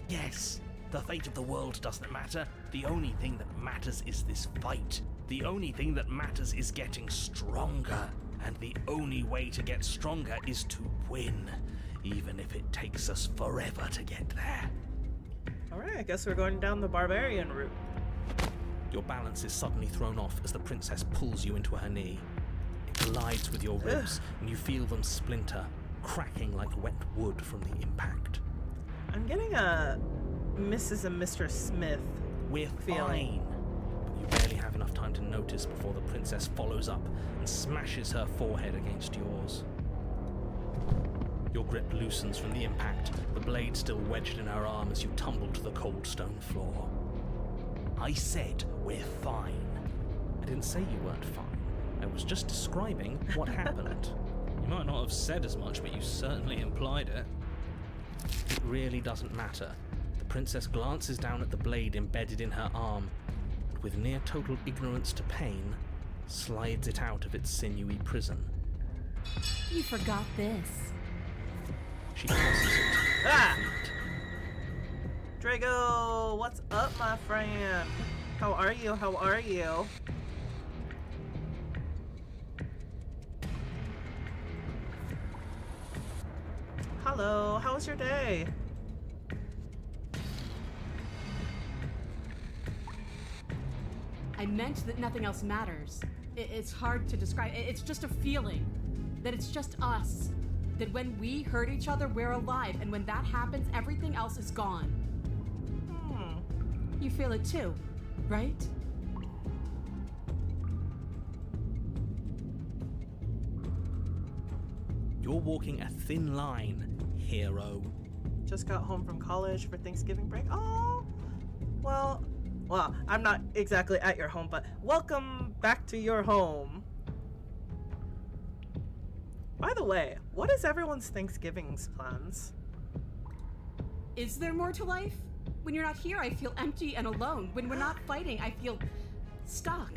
Yes, the fate of the world doesn't matter. The only thing that matters is this fight. The only thing that matters is getting stronger. And the only way to get stronger is to win, even if it takes us forever to get there. Alright, I guess we're going down the barbarian route. Your balance is suddenly thrown off as the princess pulls you into her knee. It collides with your ribs, and you feel them splinter, cracking like wet wood from the impact. I'm getting a Mrs. and Mr. Smith We're feeling. fine. But you barely have enough time to notice before the princess follows up and smashes her forehead against yours. Your grip loosens from the impact, the blade still wedged in her arm as you tumble to the cold stone floor. I said we're fine. I didn't say you weren't fine. I was just describing what happened. You might not have said as much, but you certainly implied it. It really doesn't matter. The princess glances down at the blade embedded in her arm, and with near total ignorance to pain, slides it out of its sinewy prison. You forgot this. She tosses it. Ah! Drago, what's up, my friend? How are you? How are you? Hello, how was your day? I meant that nothing else matters. It's hard to describe. It's just a feeling. That it's just us. That when we hurt each other, we're alive. And when that happens, everything else is gone. You feel it too, right? You're walking a thin line, hero. Just got home from college for Thanksgiving break. Oh, well, I'm not exactly at your home, but welcome back to your home. By the way, what is everyone's Thanksgiving's plans? Is there more to life? When you're not here, I feel empty and alone. When we're not fighting, I feel stuck.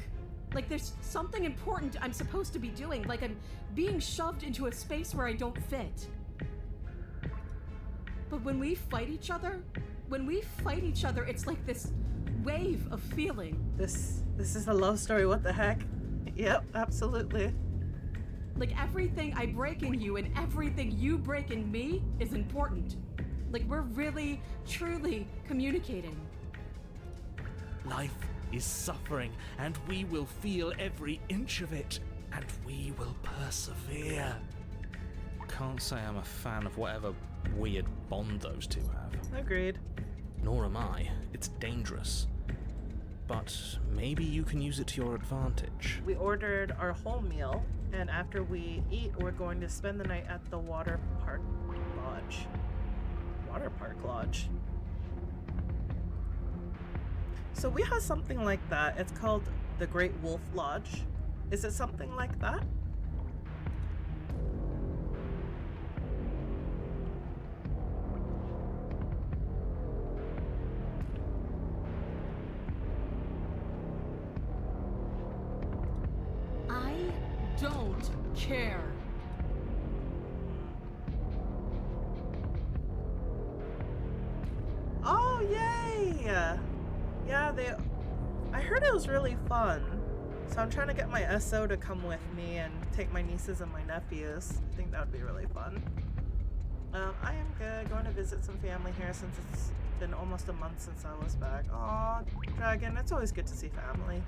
Like there's something important I'm supposed to be doing, like I'm being shoved into a space where I don't fit. But when we fight each other, it's like this wave of feeling. This is a love story, what the heck? Yep, absolutely. Like everything I break in you and everything you break in me is important. Like we're really, truly communicating. Life is suffering, and we will feel every inch of it, and we will persevere. Can't say I'm a fan of whatever weird bond those two have. Agreed. Nor am I. It's dangerous. But maybe you can use it to your advantage. We ordered our whole meal, and after we eat, we're going to spend the night at the water park lodge. Water park lodge. So we have something like that. It's called the Great Wolf Lodge. Is it something like that? I don't care. Oh, yay! Yeah, I heard it was really fun. So I'm trying to get my SO to come with me and take my nieces and my nephews. I think that would be really fun. I am good. Going to visit some family here since it's been almost a month since I was back. Aw, Dragon, it's always good to see family.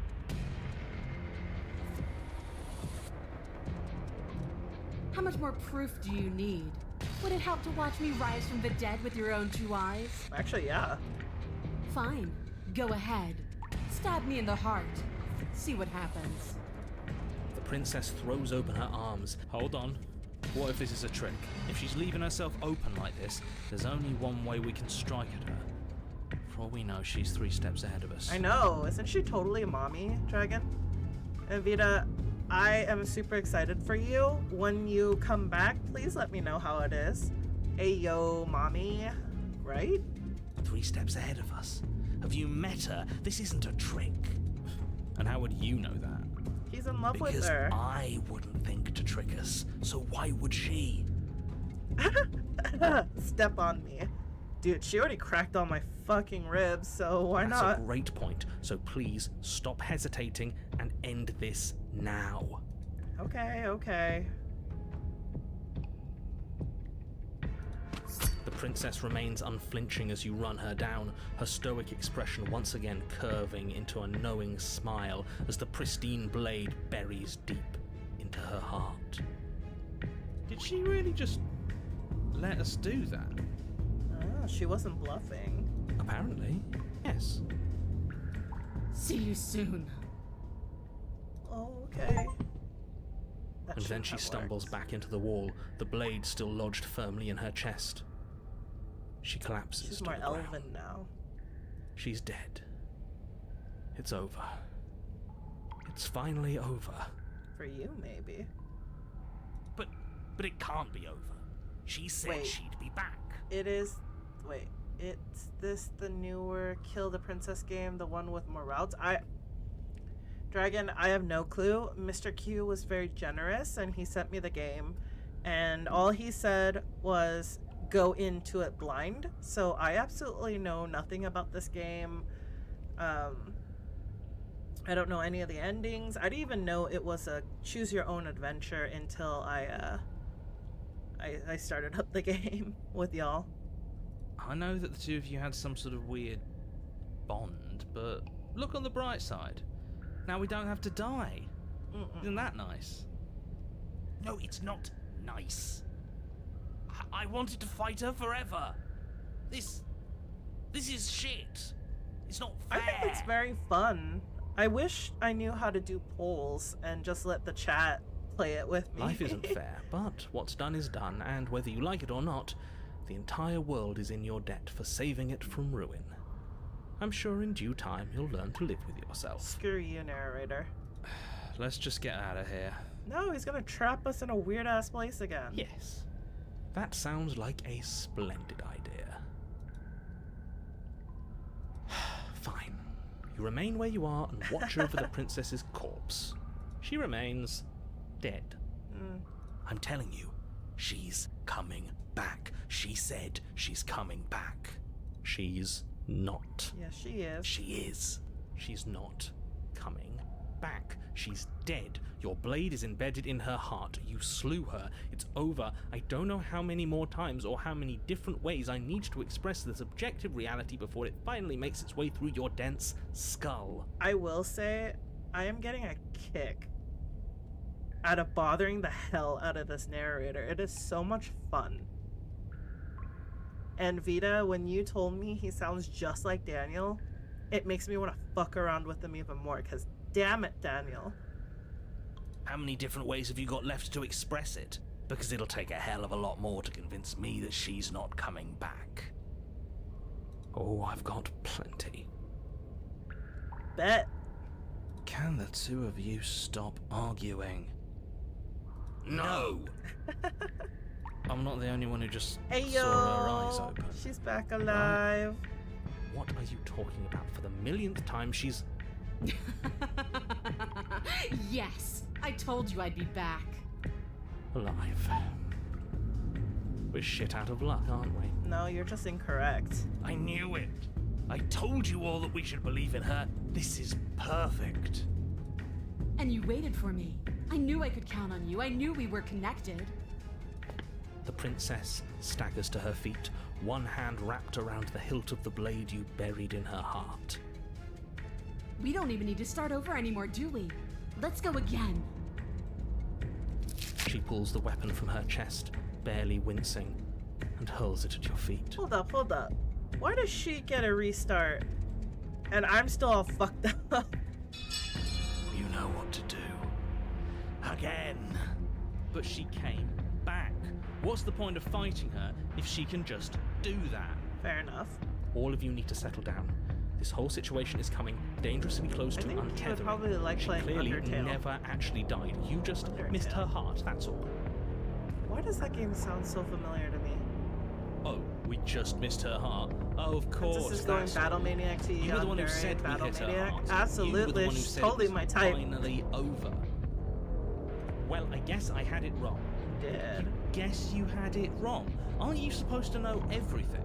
How much more proof do you need? Would it help to watch me rise from the dead with your own two eyes? Actually, yeah. Fine. Go ahead. Stab me in the heart. See what happens. The princess throws open her arms. Hold on. What if this is a trick? If she's leaving herself open like this, there's only one way we can strike at her. For all we know, she's 3 steps ahead of us. I know. Isn't she totally a mommy, Dragon? And Vita, I am super excited for you. When you come back, please let me know how it is. Ayo, mommy. Right? 3 steps ahead of us. Have you met her? This isn't a trick. And how would you know that? He's in love with Because her. I wouldn't think to trick us, so why would she? Step on me. Dude, she already cracked all my fucking ribs, so why That's not? a great point. So please stop hesitating and end this now. Okay. The princess remains unflinching as you run her down, her stoic expression once again curving into a knowing smile as the pristine blade buries deep into her heart. Did she really just let us do that? Oh, she wasn't bluffing. Apparently, yes. See you soon. Oh, okay. That And then shouldn't she have stumbles worked. back into the wall, the blade still lodged firmly in her chest. She collapses She's to more the ground. elven now. She's dead. It's over. It's finally over. For you, maybe. But it can't be over. She said Wait. she'd be back. It is. Wait, it's this the newer Kill the Princess game, the one with more routes? Dragon, I have no clue. Mr. Q was very generous and he sent me the game, and all he said was go into it blind. So I absolutely know nothing about this game. I don't know any of the endings. I didn't even know it was a choose your own adventure until I started up the game with y'all. I know that the two of you had some sort of weird bond, but look on the bright side. Now we don't have to die. Isn't that nice? No, it's not nice. I wanted to fight her forever. This is shit. It's not fair. I think it's very fun. I wish I knew how to do polls and just let the chat play it with me. Life isn't fair, but what's done is done, and whether you like it or not, the entire world is in your debt for saving it from ruin. I'm sure in due time you'll learn to live with yourself. Screw you, narrator. Let's just get out of here. No, he's gonna trap us in a weird-ass place again. Yes, that sounds like a splendid idea. Fine. You remain where you are and watch over the princess's corpse. She remains dead. I'm telling you, she's coming back. She said she's coming back. She's not. Yes, she is. She is. She's not coming back. She's dead. Your blade is embedded in her heart. You slew her. It's over. I don't know how many more times or how many different ways I need to express this objective reality before it finally makes its way through your dense skull. I will say, I am getting a kick out of bothering the hell out of this narrator. It is so much fun. And Vita, when you told me he sounds just like Daniel, it makes me want to fuck around with him even more, because damn it, Daniel. How many different ways have you got left to express it? Because it'll take a hell of a lot more to convince me that she's not coming back. Oh, I've got plenty. Bet. Can the two of you stop arguing? No! I'm not the only one who just Hey saw her eyes yo, open. she's back alive. What are you talking about? For the millionth time, she's... Yes, I told you I'd be back. alive. We're shit out of luck, aren't we? No, you're just incorrect. I knew it. I told you all that we should believe in her. This is perfect. And you waited for me. I knew I could count on you. I knew we were connected. The princess staggers to her feet, one hand wrapped around the hilt of the blade you buried in her heart. We don't even need to start over anymore, do we? Let's go again. She pulls the weapon from her chest, barely wincing, and hurls it at your feet. Hold up, hold up. Why does she get a restart? And I'm still all fucked up. You know what to do. Again. But she came back. What's the point of fighting her if she can just do that? Fair enough. All of you need to settle down. This whole situation is coming dangerously close I to think you would untethering. probably like She playing clearly Undertale. never actually died. You just missed her Undertale. heart, that's all. Why does that game sound so familiar to me? Oh, we just missed her heart. Oh, of course. This is going that's Battle all. Maniac to You were the one who Yandere, said we Battle hit her Maniac. heart. You were the Absolutely, one who she's said totally it was my type. finally over. Well, I guess I had it wrong. Did. Guess you had it wrong. Aren't you supposed to know everything?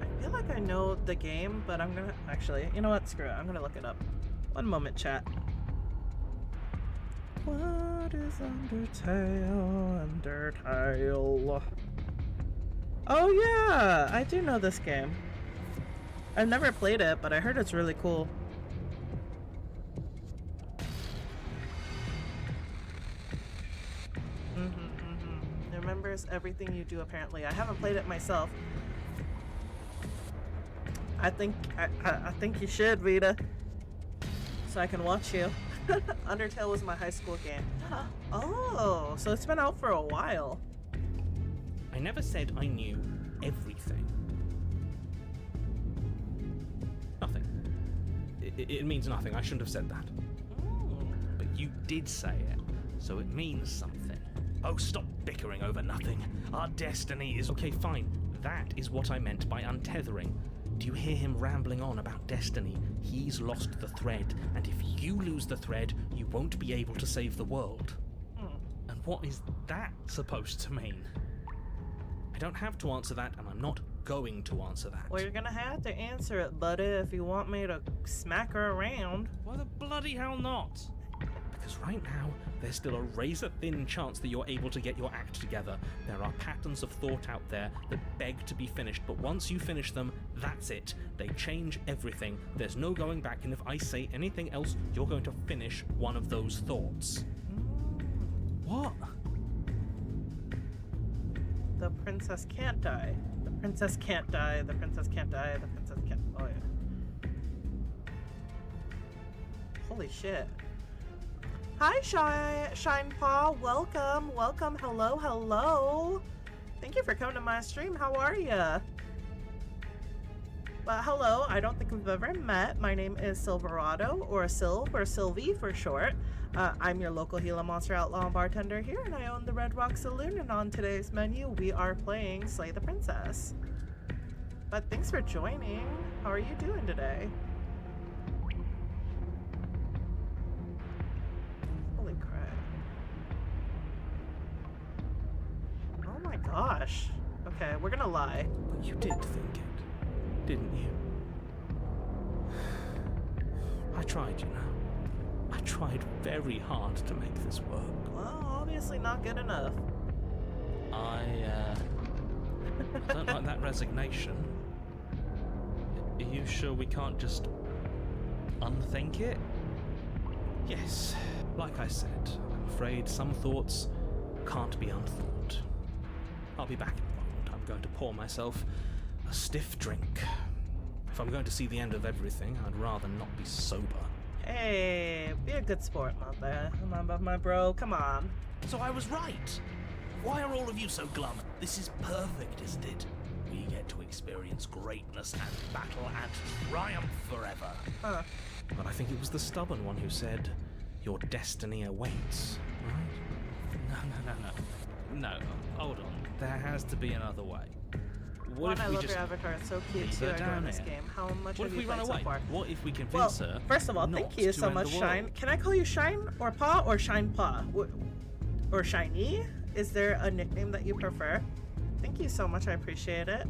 I feel like I know the game, but I'm gonna actually, you know what? Screw it. I'm gonna look it up. One moment, chat. What is Undertale? Undertale. Oh yeah, I do know this game. I've never played it, but I heard it's really cool. It remembers everything you do. Apparently, I haven't played it myself. I think you should, Vita, so I can watch you. Undertale was my high school game. Oh, so it's been out for a while. I never said I knew everything. Nothing. It means nothing. I shouldn't have said that. But you did say it, so it means something. Oh, stop bickering over nothing. Our destiny is... Okay, fine. That is what I meant by untethering. Do you hear him rambling on about destiny? He's lost the thread, and if you lose the thread, you won't be able to save the world. And what is that supposed to mean? I don't have to answer that, and I'm not going to answer that. Well, you're gonna have to answer it, buddy, if you want me to smack her around. Why the bloody hell not? Because right now, there's still a razor-thin chance that you're able to get your act together. There are patterns of thought out there that beg to be finished, but once you finish them, that's it. They change everything. There's no going back, and if I say anything else, you're going to finish one of those thoughts. What? The princess can't die. The princess can't die. The princess can't die. The princess can't. Oh yeah. Holy shit. Hi, Shine Paw. Welcome, welcome. Hello, hello. Thank you for coming to my stream. How are ya? Well, hello. I don't think we've ever met. My name is Sylverado, or Sylv, or Sylvie for short. I'm your local Gila Monster Outlaw and bartender here, and I own the Red Rock Saloon. And on today's menu, we are playing Slay the Princess. But thanks for joining. How are you doing today? Holy crap. Oh my gosh. Okay, we're gonna lie. But you did think it, didn't you? I tried, you know. I tried very hard to make this work. Well, obviously not good enough. I don't like that resignation. Are you sure we can't just unthink it? Yes, like I said, I'm afraid some thoughts can't be unthought. I'll be back in a moment. I'm going to pour myself a stiff drink. If I'm going to see the end of everything, I'd rather not be sober. Hey, be a good sport, my bro. Come on. So I was right. Why are all of you so glum? This is perfect, isn't it? We get to experience greatness and battle and triumph forever. Huh. But I think it was the stubborn one who said, your destiny awaits, right? No, hold on. There has to be another way. One, I love your avatar. It's so cute too. I joined this game. How much What have if we you run played away? so far? What if we Well, convince her? first of all, not thank you to so end much, the Shine. world? Can I call you Shine or Paw or Shine Paw? Or Shiny? Is there a nickname that you prefer? Thank you so much. I appreciate it.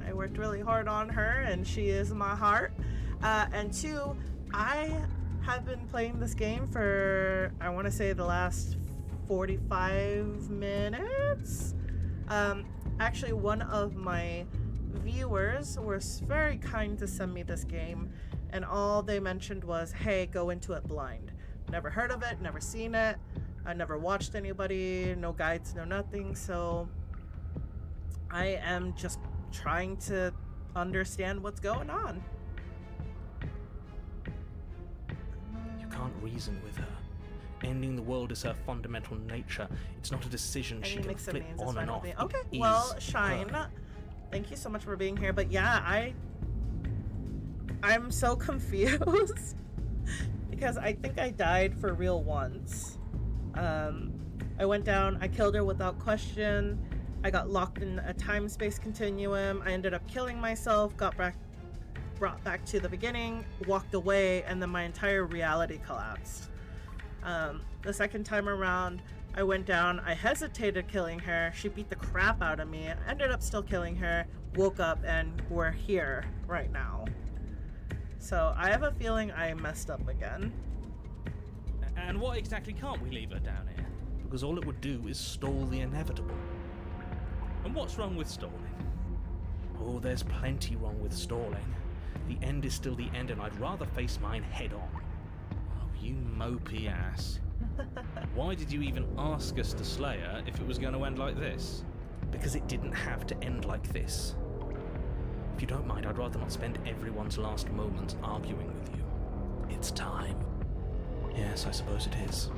I worked really hard on her, and she is my heart. And two, I have been playing this game for, I want to say, the last 45 minutes. Actually, one of my viewers was very kind to send me this game, and all they mentioned was, hey, go into it blind. Never heard of it, never seen it, I never watched anybody, no guides, no nothing, so I am just trying to understand what's going on. You can't reason with her. Ending the world is her fundamental nature. It's not a decision she can flip on and off. Okay, It well, is Shine, her. thank you so much for being here, but yeah, I'm so confused because I think I died for real once. I went down, I killed her without question, I got locked in a time-space continuum, I ended up killing myself, brought back to the beginning, walked away, and then my entire reality collapsed. The second time around, I went down, I hesitated killing her, she beat the crap out of me, ended up still killing her, woke up, and we're here right now. So I have a feeling I messed up again. And what exactly can't we leave her down here? Because all it would do is stall the inevitable. And what's wrong with stalling? Oh, there's plenty wrong with stalling. The end is still the end, and I'd rather face mine head on. Oh, you mopey ass. Why did you even ask us to slay her if it was going to end like this? Because it didn't have to end like this. If you don't mind, I'd rather not spend everyone's last moments arguing with you. It's time. Yes, I suppose it is.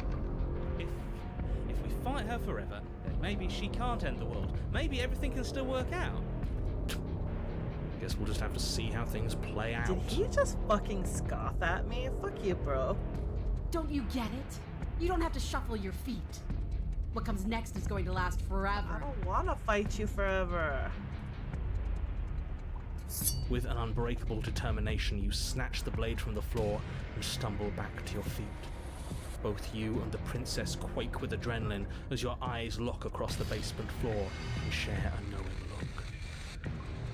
If we fight her forever, then maybe she can't end the world. Maybe everything can still work out. Guess we'll just have to see how things play out. Did he just fucking scoff at me? Fuck you, bro. Don't you get it? You don't have to shuffle your feet. What comes next is going to last I forever. don't wanna fight you forever. With an unbreakable determination, you snatch the blade from the floor and stumble back to your feet. Both you and the princess quake with adrenaline as your eyes lock across the basement floor and share a knowing look.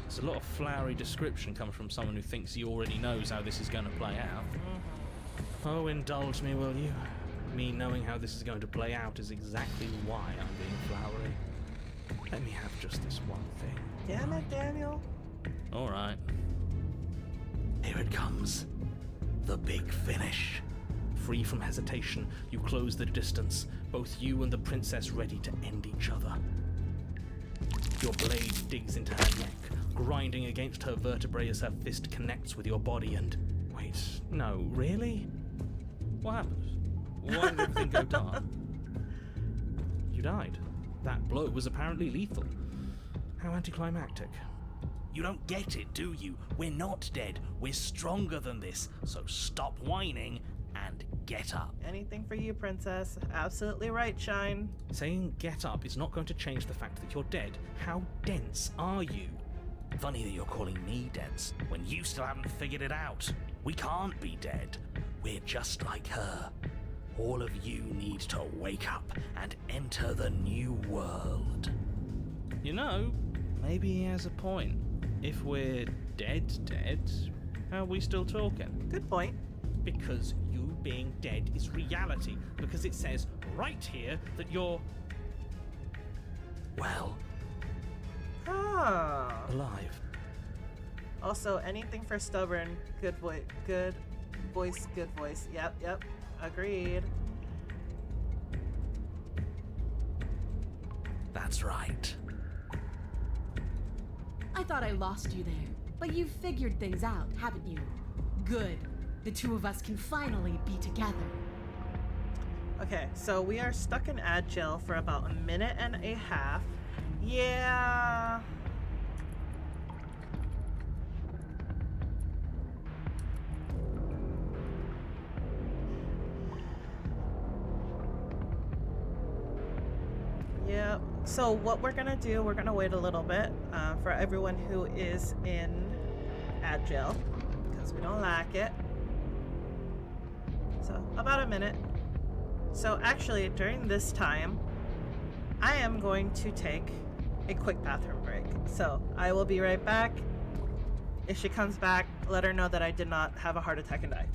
There's a lot of flowery description comes from someone who thinks he already knows how this is going to play out. Oh, indulge me, will you? Me knowing how this is going to play out is exactly why I'm being flowery. Let me have just this one thing. Damn it, Daniel. All right. Here it comes. The big finish. Free from hesitation, you close the distance, both you and the princess ready to end each other. Your blade digs into her neck, grinding against her vertebrae as her fist connects with your body and... Wait, no, really? What happened? Why did everything go dark? You died. That blow was apparently lethal. How anticlimactic. You don't get it, do you? We're not dead. We're stronger than this. So stop whining and get up. Anything for you, princess. Absolutely right, Shine. Saying get up is not going to change the fact that you're dead. How dense are you? Funny that you're calling me dense when you still haven't figured it out. We can't be dead. We're just like her. All of you need to wake up and enter the new world. You know, maybe he has a point. If we're dead, how are we still talking? Good point. Because you being dead is reality. Because it says right here that you're Well, Ah. alive. Also, anything for stubborn. Good voice. Good voice. Good voice. Yep. Agreed. that's right. I thought I lost you there, but you've figured things out, haven't you? Good. The two of us can finally be together. Okay, so we are stuck in Agile for about a minute and a half. Yeah. Yeah. So what we're gonna do, we're gonna wait a little bit for everyone who is in Agile, because we don't like it. So about a minute. So actually, during this time, I am going to take a quick bathroom break. So I will be right back. If she comes back, let her know that I did not have a heart attack and die.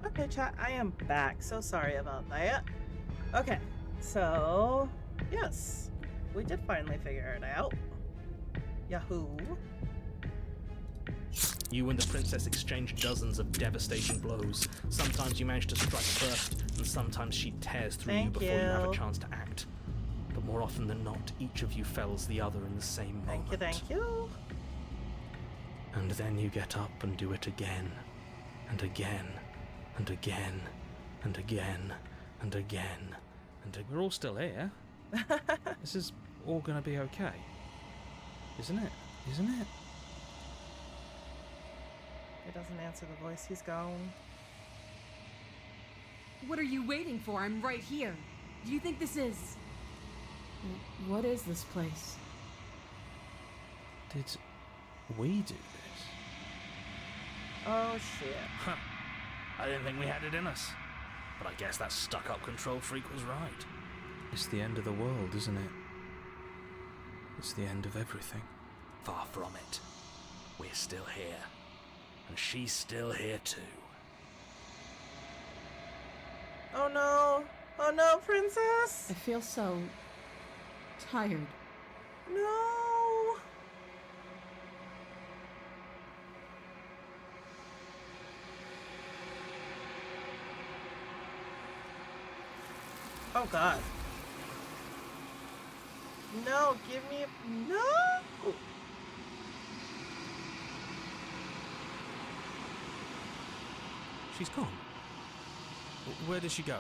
Okay, chat, I am back. So sorry about that. Okay, so yes, we did finally figure it out. Yahoo. You and the princess exchange dozens of devastating blows. Sometimes you manage to strike first, and sometimes she tears through you Thank before you have a you. chance to act. But more often than not, each of you fells the other in the same moment. Thank you. And then you get up and do it again, and again, and again, and again, and again, we're all still here. This is all gonna be okay. Isn't it? Isn't it? He doesn't answer the voice. He's gone. What are you waiting for? I'm right here. Do you think this is... What is this place? Did we do this? Oh shit. Huh. I didn't think we had it in us. But I guess that stuck-up control freak was right. It's the end of the world, isn't it? It's the end of everything. Far from it. We're still here. And she's still here too. Oh no. Oh no, princess. I feel so... tired. No. Oh god. No, give me... No! She's gone. Where did she go?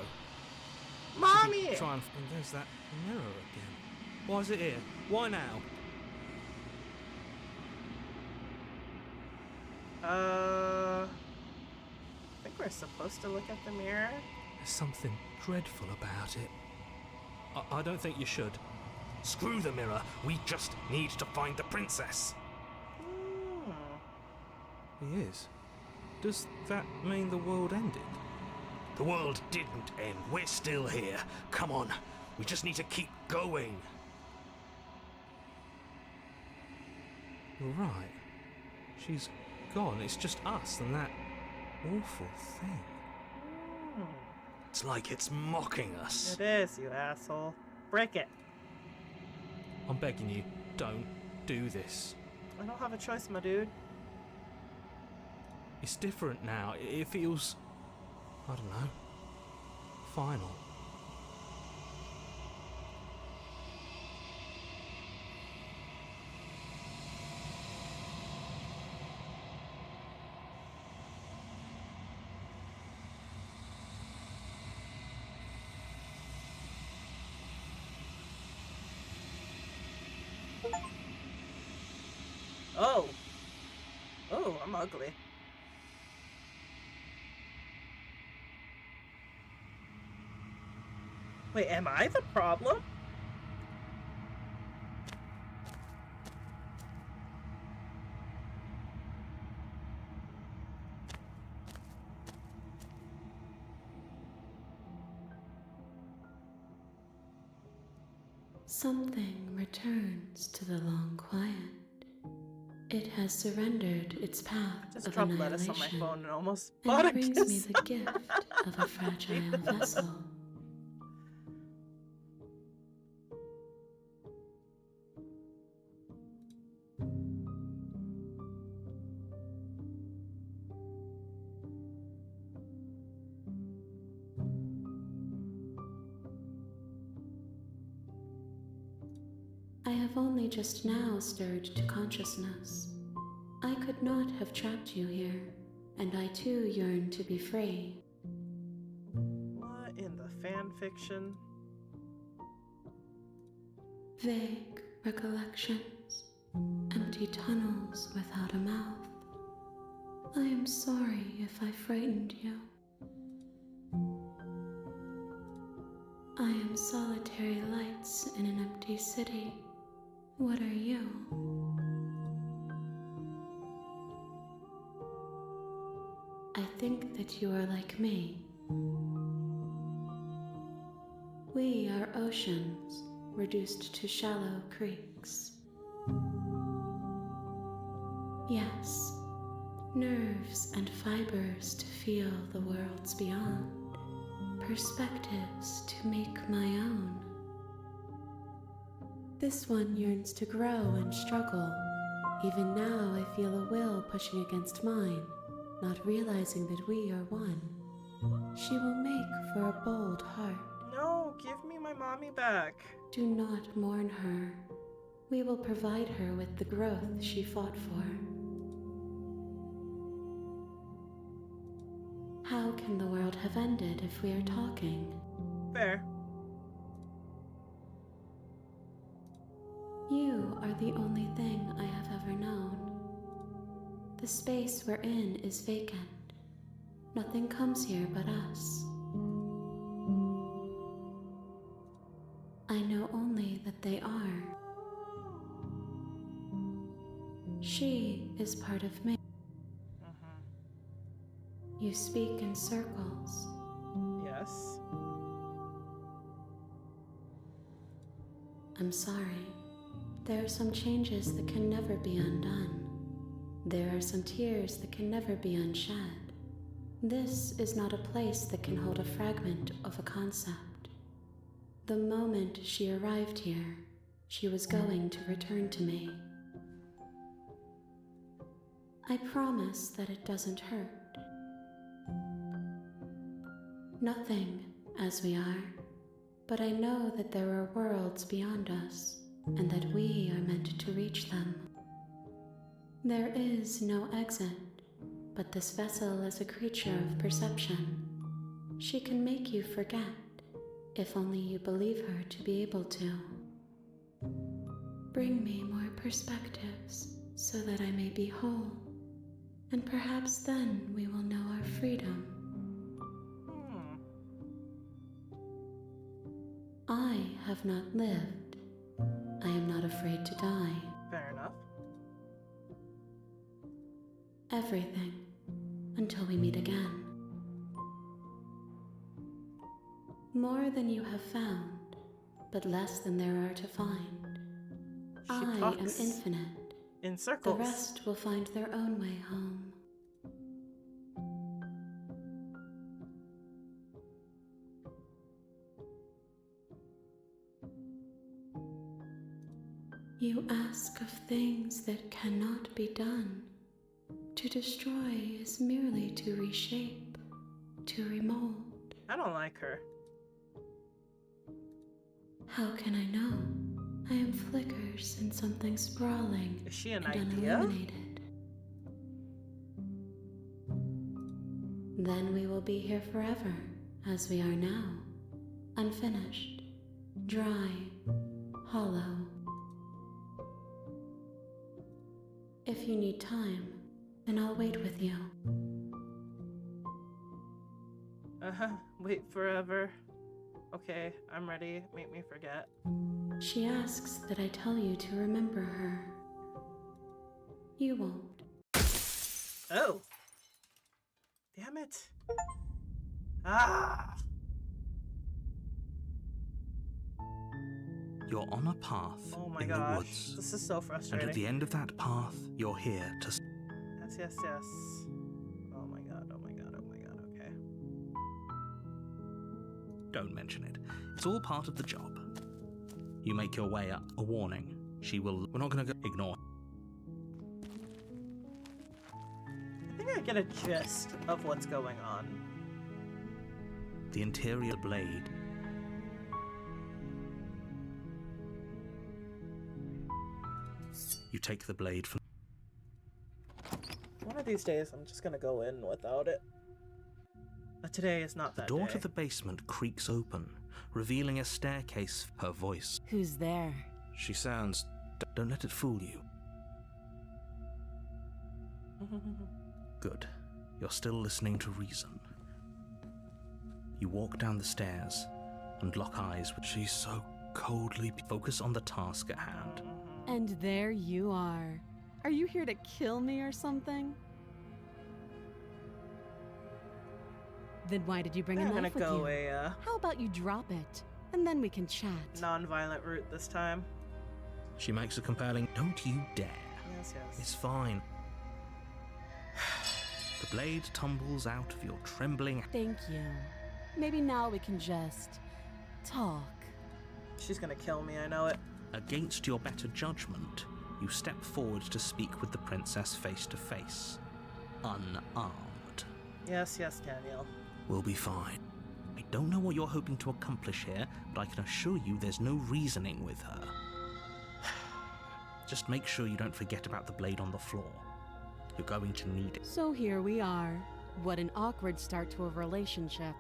Mommy! Try and there's that mirror again. Why is it here? Why now? I think we're supposed to look at the mirror. There's something dreadful about it. I don't think you should. Screw the mirror. We just need to find the princess. He is. Does that mean the world ended? The world didn't end. We're still here. Come on. We just need to keep going. You're right. She's gone. It's just us and that awful thing. It's like it's mocking us. It is, you asshole. Break it. I'm begging you, don't do this. I don't have a choice, my dude. It's different now. It feels, I don't know, final. Oh. Oh, I'm ugly. Wait, am I the problem? Something returns to the long quiet. It has surrendered its path Just of dropped lettuce on my annihilation, phone and almost and bought a brings me kiss. the gift of a fragile vessel. I have only just now stirred to consciousness. I could not have trapped you here, and I too yearn to be free. What in the fan fiction? Vague recollections, empty tunnels without a mouth. I am sorry if I frightened you. I am solitary lights in an empty city. What are you? I think that you are like me. We are oceans, reduced to shallow creeks. Yes, nerves and fibers to feel the worlds beyond, perspectives to make my own. This one yearns to grow and struggle. Even now I feel a will pushing against mine, not realizing that we are one. She will make for a bold heart. No, give me my mommy back. Do not mourn her. We will provide her with the growth she fought for. How can the world have ended if we are talking? Fair. You are the only thing I have ever known. The space we're in is vacant. Nothing comes here but us. I know only that they are. She is part of me. You speak in circles. Yes. I'm sorry. There are some changes that can never be undone. There are some tears that can never be unshed. This is not a place that can hold a fragment of a concept. The moment she arrived here, she was going to return to me. I promise that it doesn't hurt. Nothing, as we are, but I know that there are worlds beyond us, and that we are meant to reach them. There is no exit, but this vessel is a creature of perception. She can make you forget, if only you believe her to be able to. Bring me more perspectives so that I may be whole, and perhaps then we will know our freedom. I have not lived. I am not afraid to die. Fair enough. Everything, until we meet again. More than you have found, but less than there are to find. I am talks infinite. in The circles. rest will find their own way home. You ask of things that cannot be done. To destroy is merely to reshape, to remold. I don't like her. How can I know? I am flickers in something sprawling Is she an and idea? unilluminated. Then we will be here forever, as we are now. Unfinished, dry, hollow. If you need time, then I'll wait with you. Wait forever. Okay, I'm ready. Make me forget. She asks that I tell you to remember her. You won't. Oh! Damn it. Ah! You're on a path Oh my in the gosh. woods. This is so And frustrating. at the end of that path, you're here to... Yes, yes, yes. Oh my god, oh my god, oh my god, okay. Don't mention it. It's all part of the job. You make your way up. A warning. She will... We're not going to go... Ignore. I think I get a gist of what's going on. The interior blade. You take the blade from... One of these days, I'm just gonna go in without it. But today is not The that door day. to the basement creaks open, revealing a staircase. Her voice. Who's there? She sounds... Don't let it fool you. Good. You're still listening to reason. You walk down the stairs and lock eyes with... She's so coldly... Focus on the task at hand. And there you are. Are you here to kill me or something? Then why did you bring I'm a gonna knife with go you? a How about you drop it, and then we can chat? non-violent route this time. She makes a compelling... Don't you dare. Yes, yes. It's fine. The blade tumbles out of your trembling... Thank you. Maybe now we can just talk. She's gonna kill me, I know it. Against your better judgment, you step forward to speak with the princess face to face. Unarmed. Yes, yes, Daniel. We'll be fine. I don't know what you're hoping to accomplish here, but I can assure you there's no reasoning with her. Just make sure you don't forget about the blade on the floor. You're going to need it. So here we are. What an awkward start to a relationship.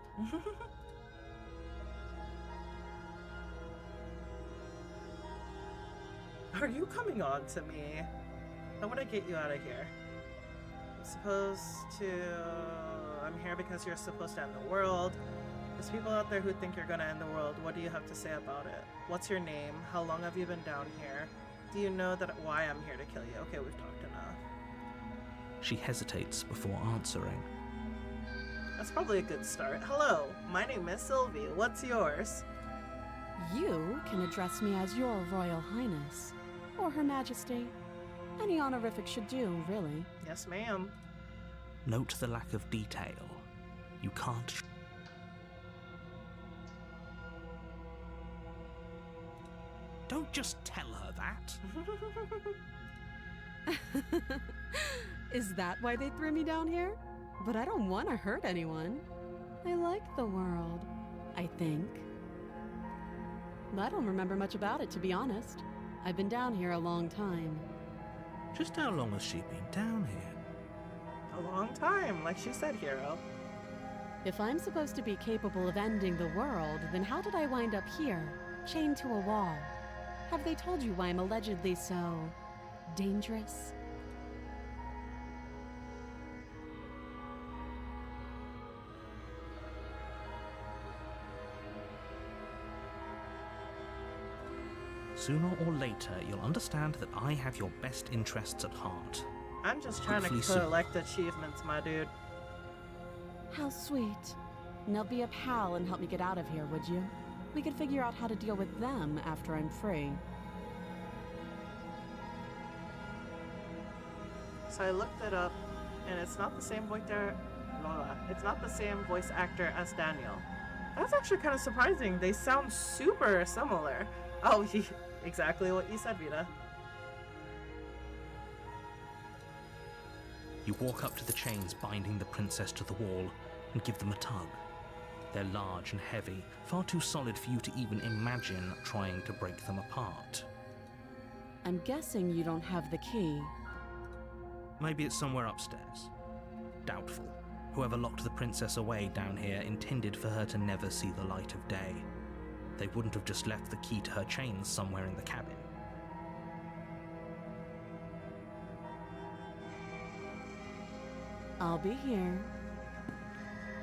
Are you coming on to me? I want to get you out of here. I'm supposed to... I'm here because you're supposed to end the world. There's people out there who think you're gonna end the world. What do you have to say about it? What's your name? How long have you been down here? Do you know that why I'm here to kill you? Okay, we've talked enough. She hesitates before answering. That's probably a good start. Hello, my name is Sylvie. What's yours? You can address me as your Royal Highness, or Her Majesty. Any honorific should do, really. Yes, ma'am. Note the lack of detail. You can't... Don't just tell her that. Is that why they threw me down here? But I don't want to hurt anyone. I like the world, I think. I don't remember much about it, to be honest. I've been down here a long time. Just how long has she been down here? A long time, like she said, hero. If I'm supposed to be capable of ending the world, then how did I wind up here, chained to a wall? Have they told you why I'm allegedly so dangerous? Sooner or later, you'll understand that I have your best interests at heart. I'm just trying Hopefully to soon. collect achievements, my dude. How sweet. Now be a pal and help me get out of here, would you? We could figure out how to deal with them after I'm free. So I looked it up, and it's not the same it's not the same voice actor as Daniel. That's actually kind of surprising. They sound super similar. Oh, exactly what you said, Vita. You walk up to the chains binding the princess to the wall and give them a tug. They're large and heavy, far too solid for you to even imagine trying to break them apart. I'm guessing you don't have the key. Maybe it's somewhere upstairs. Doubtful. Whoever locked the princess away down here intended for her to never see the light of day. They wouldn't have just left the key to her chains somewhere in the cabin. I'll be here.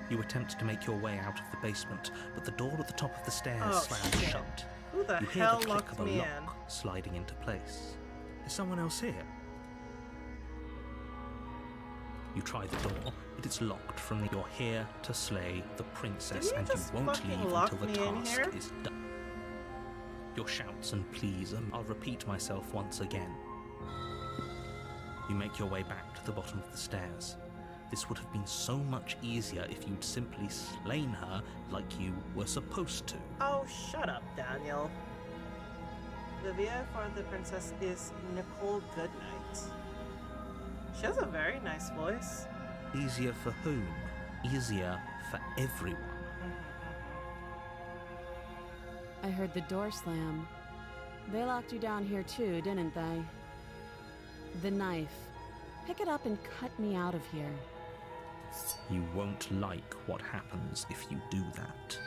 You attempt to make your way out of the basement, but the door at the top of the stairs Oh, slams shit. shut. Who the You hear hell the click locked of a me lock in? sliding into place. Is someone else here? You try the door, but it's locked from you're here to slay the princess, Did you and you just won't fucking leave lock until the me in task here? is done. Your shouts and pleas, and I'll repeat myself once again. You make your way back to the bottom of the stairs. This would have been so much easier if you'd simply slain her like you were supposed to. Oh, shut up, Daniel. The VA for the princess is Nicole Goodnight. She has a very nice voice. Easier for whom? Easier for everyone. I heard the door slam. They locked you down here too, didn't they? The knife. Pick it up and cut me out of here. You won't like what happens if you do that.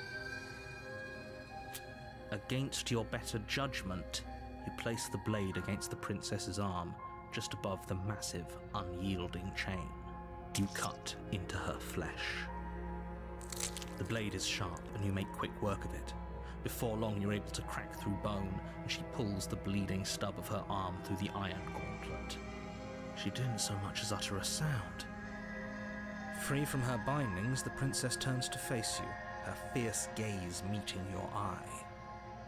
Against your better judgment, you place the blade against the princess's arm, just above the massive, unyielding chain. You cut into her flesh. The blade is sharp, and you make quick work of it. Before long, you're able to crack through bone, and she pulls the bleeding stub of her arm through the iron gauntlet. She didn't so much as utter a sound. Free from her bindings, the princess turns to face you, her fierce gaze meeting your eye.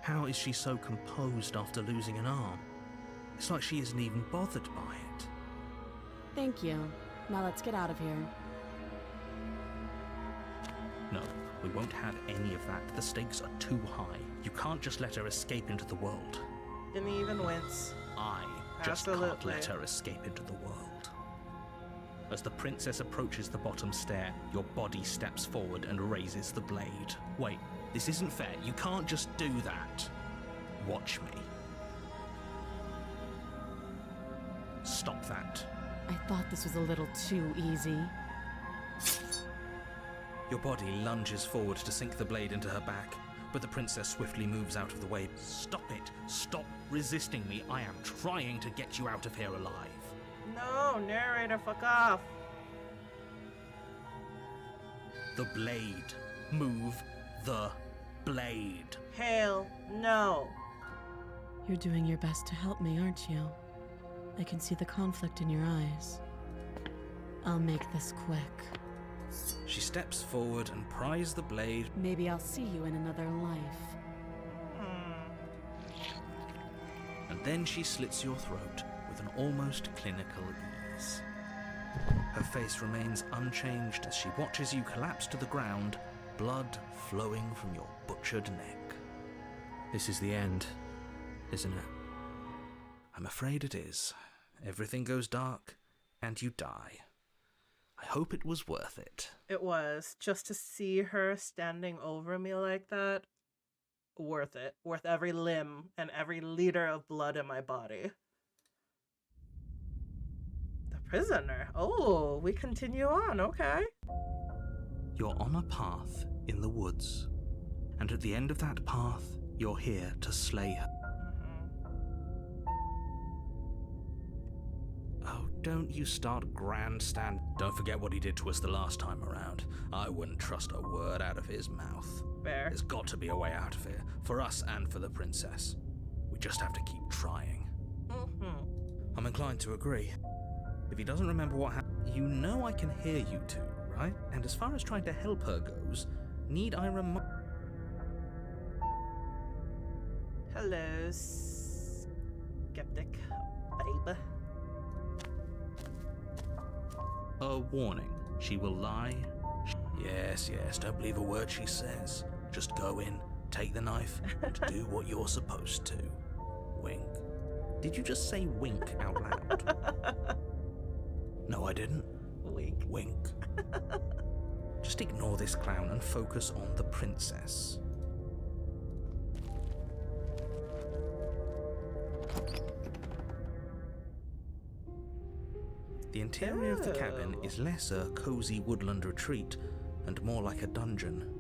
How is she so composed after losing an arm? It's like she isn't even bothered by it. Thank you. Now let's get out of here. No, we won't have any of that. The stakes are too high. You can't just let her escape into the world. Didn't even wince. I just can't Absolutely. let her escape into the world. As the princess approaches the bottom stair, your body steps forward and raises the blade. Wait, this isn't fair. You can't just do that. Watch me. Stop that. I thought this was a little too easy. Your body lunges forward to sink the blade into her back, but the princess swiftly moves out of the way. Stop it! Stop resisting me! I am trying to get you out of here alive. No, narrator, fuck off. The blade. Move the blade. Hell no. You're doing your best to help me, aren't you? I can see the conflict in your eyes. I'll make this quick. She steps forward and pries the blade. Maybe I'll see you in another life. And then she slits your throat with an almost clinical ease. Her face remains unchanged as she watches you collapse to the ground, blood flowing from your butchered neck. This is the end, isn't it? I'm afraid it is. Everything goes dark, and you die. I hope it was worth it. It was. Just to see her standing over me like that, worth it. Worth every limb and every liter of blood in my body. The Prisoner. Oh, we continue on. Okay. You're on a path in the woods, and at the end of that path, you're here to slay her. Oh, don't you start grandstand. Don't forget what he did to us the last time around. I wouldn't trust a word out of his mouth. Fair. There's got to be a way out of here, for us and for the princess. We just have to keep trying. I'm inclined to agree. If he doesn't remember what happened, you know I can hear you two, right? And as far as trying to help her goes, need I remind... Hello, skeptic, babe. A warning. She will lie. Yes, don't believe a word she says. Just go in, take the knife, and do what you're supposed to. Wink. Did you just say wink out loud? No, I didn't. Wink. Wink. Just ignore this clown and focus on the princess. The interior of the cabin is less a cozy woodland retreat and more like a dungeon.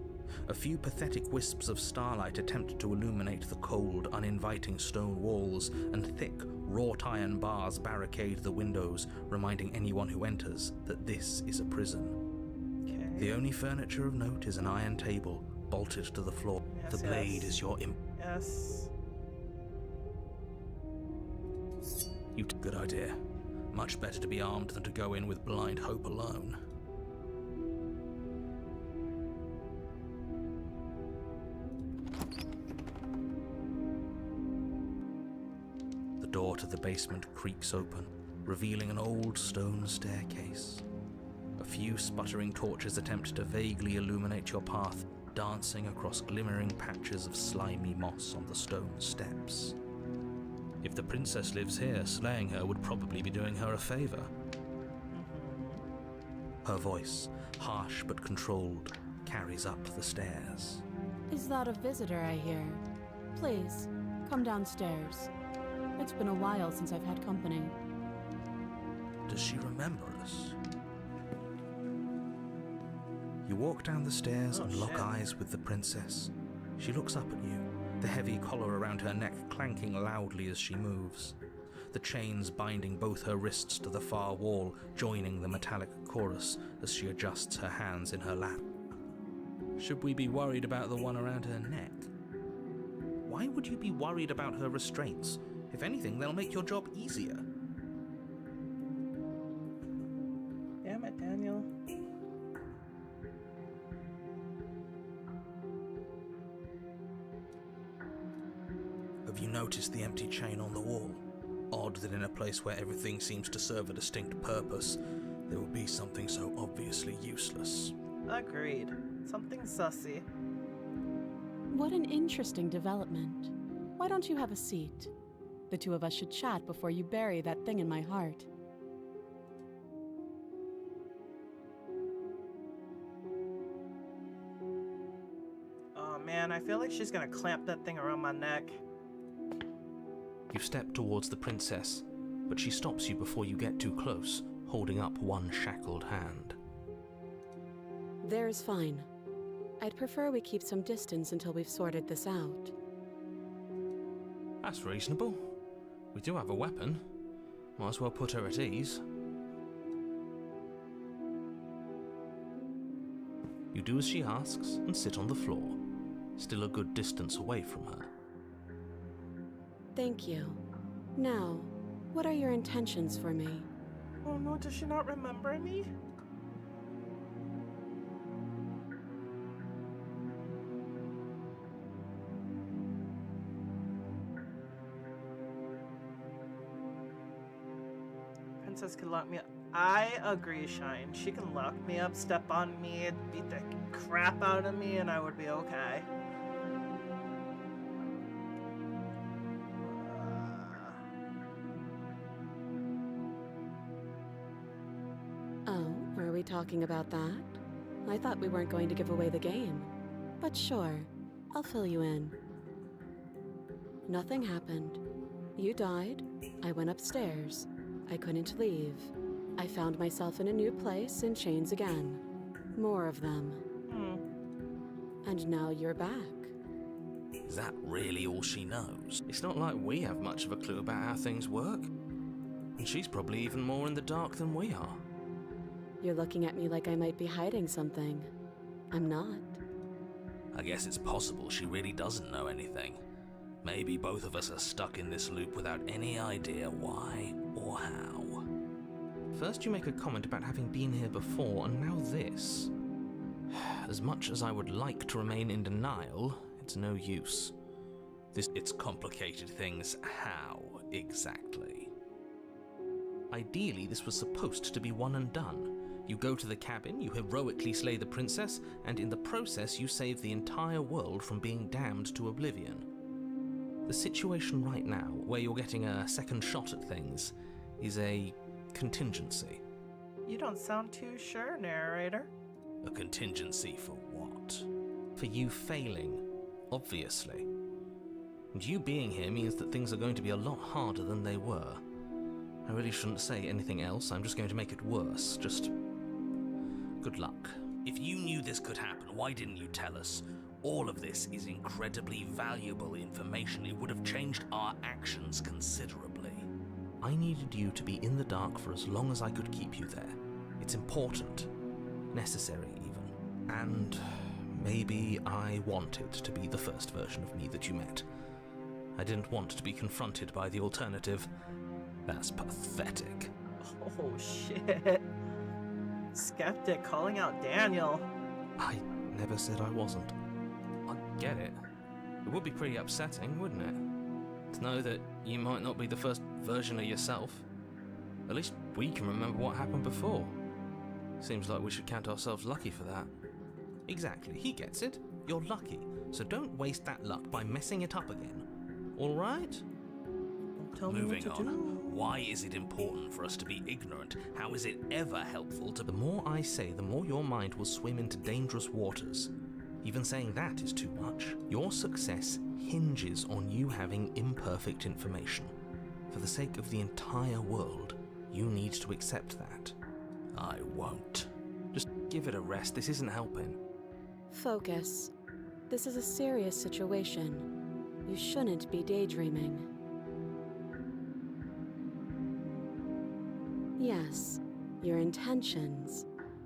A few pathetic wisps of starlight attempt to illuminate the cold, uninviting stone walls, and thick, wrought iron bars barricade the windows, reminding anyone who enters that this is a prison. Okay. The only furniture of note is an iron table, bolted to the floor. Yes, The blade yes. is your Yes. Good idea. Much better to be armed than to go in with blind hope alone. The door to the basement creaks open, revealing an old stone staircase. A few sputtering torches attempt to vaguely illuminate your path, dancing across glimmering patches of slimy moss on the stone steps. If the princess lives here, slaying her would probably be doing her a favor. Her voice, harsh but controlled, carries up the stairs. Is that a visitor I hear? Please, come downstairs. It's been a while since I've had company. Does she remember us? You walk down the stairs Oh, and lock shit. eyes with the princess. She looks up at you, the heavy collar around her neck clanking loudly as she moves. The chains binding both her wrists to the far wall, joining the metallic chorus as she adjusts her hands in her lap. Should we be worried about the one around her neck? Why would you be worried about her restraints? If anything, they'll make your job easier. Damn it, Daniel. Have you noticed the empty chain on the wall? Odd that in a place where everything seems to serve a distinct purpose, there would be something so obviously useless. Agreed. Something sussy. What an interesting development. Why don't you have a seat? The two of us should chat before you bury that thing in my heart. Oh man, I feel like she's gonna clamp that thing around my neck. You step towards the princess, but she stops you before you get too close, holding up one shackled hand. There's fine. I'd prefer we keep some distance until we've sorted this out. That's reasonable. We do have a weapon. Might as well put her at ease. You do as she asks and sit on the floor, still a good distance away from her. Thank you. Now, what are your intentions for me? Oh no, does she not remember me? Princess can lock me up. I agree, Shine. She can lock me up, step on me, beat the crap out of me, and I would be okay. Oh, are we talking about that? I thought we weren't going to give away the game. But sure, I'll fill you in. Nothing happened. You died. I went upstairs. I couldn't leave. I found myself in a new place in chains again. More of them. And now you're back. Is that really all she knows? It's not like we have much of a clue about how things work. And she's probably even more in the dark than we are. You're looking at me like I might be hiding something. I'm not. I guess it's possible she really doesn't know anything. Maybe both of us are stuck in this loop without any idea why or how. First you make a comment about having been here before, and now this. As much as I would like to remain in denial, it's no use. It's complicated things. How, exactly? Ideally, this was supposed to be one and done. You go to the cabin, you heroically slay the princess, and in the process you save the entire world from being damned to oblivion. The situation right now, where you're getting a second shot at things, is a contingency. You don't sound too sure, narrator. A contingency for what? For you failing, obviously. And you being here means that things are going to be a lot harder than they were. I really shouldn't say anything else, I'm just going to make it worse. Just good luck. If you knew this could happen, why didn't you tell us? All of this is incredibly valuable information. It would have changed our actions considerably. I needed you to be in the dark for as long as I could keep you there. It's important. Necessary, even. And maybe I wanted to be the first version of me that you met. I didn't want to be confronted by the alternative. That's pathetic. Oh, shit. Skeptic calling out Daniel. I never said I wasn't. I get it. It would be pretty upsetting, wouldn't it? To know that you might not be the first version of yourself. At least we can remember what happened before. Seems like we should count ourselves lucky for that. Exactly, he gets it. You're lucky, so don't waste that luck by messing it up again. Alright? Tell me Moving what to on. do. Why is it important for us to be ignorant? How is it ever helpful to... The more I say, the more your mind will swim into dangerous waters. Even saying that is too much. Your success hinges on you having imperfect information. For the sake of the entire world, you need to accept that. I won't. Just give it a rest, this isn't helping. Focus. This is a serious situation. You shouldn't be daydreaming. Yes, your intentions.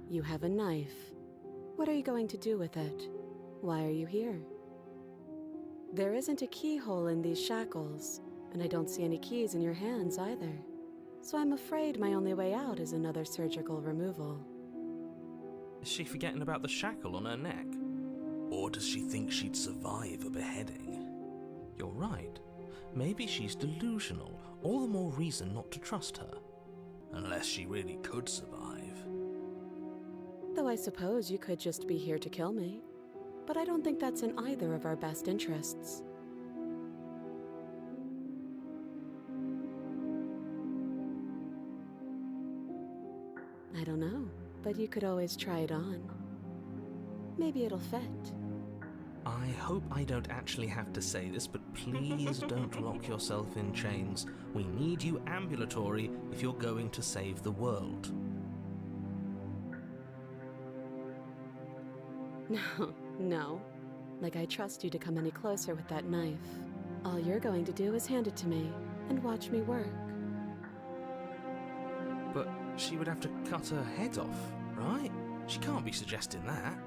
You have a knife. What are you going to do with it? Why are you here? There isn't a keyhole in these shackles, and I don't see any keys in your hands either. So I'm afraid my only way out is another surgical removal. Is she forgetting about the shackle on her neck? Or does she think she'd survive a beheading? You're right. Maybe she's delusional. All the more reason not to trust her. Unless she really could survive. Though I suppose you could just be here to kill me. But I don't think that's in either of our best interests. I don't know, but you could always try it on. Maybe it'll fit. I hope I don't actually have to say this, but please don't lock yourself in chains. We need you ambulatory if you're going to save the world. No. Like I trust you to come any closer with that knife. All you're going to do is hand it to me and watch me work. But she would have to cut her head off, right? She can't be suggesting that.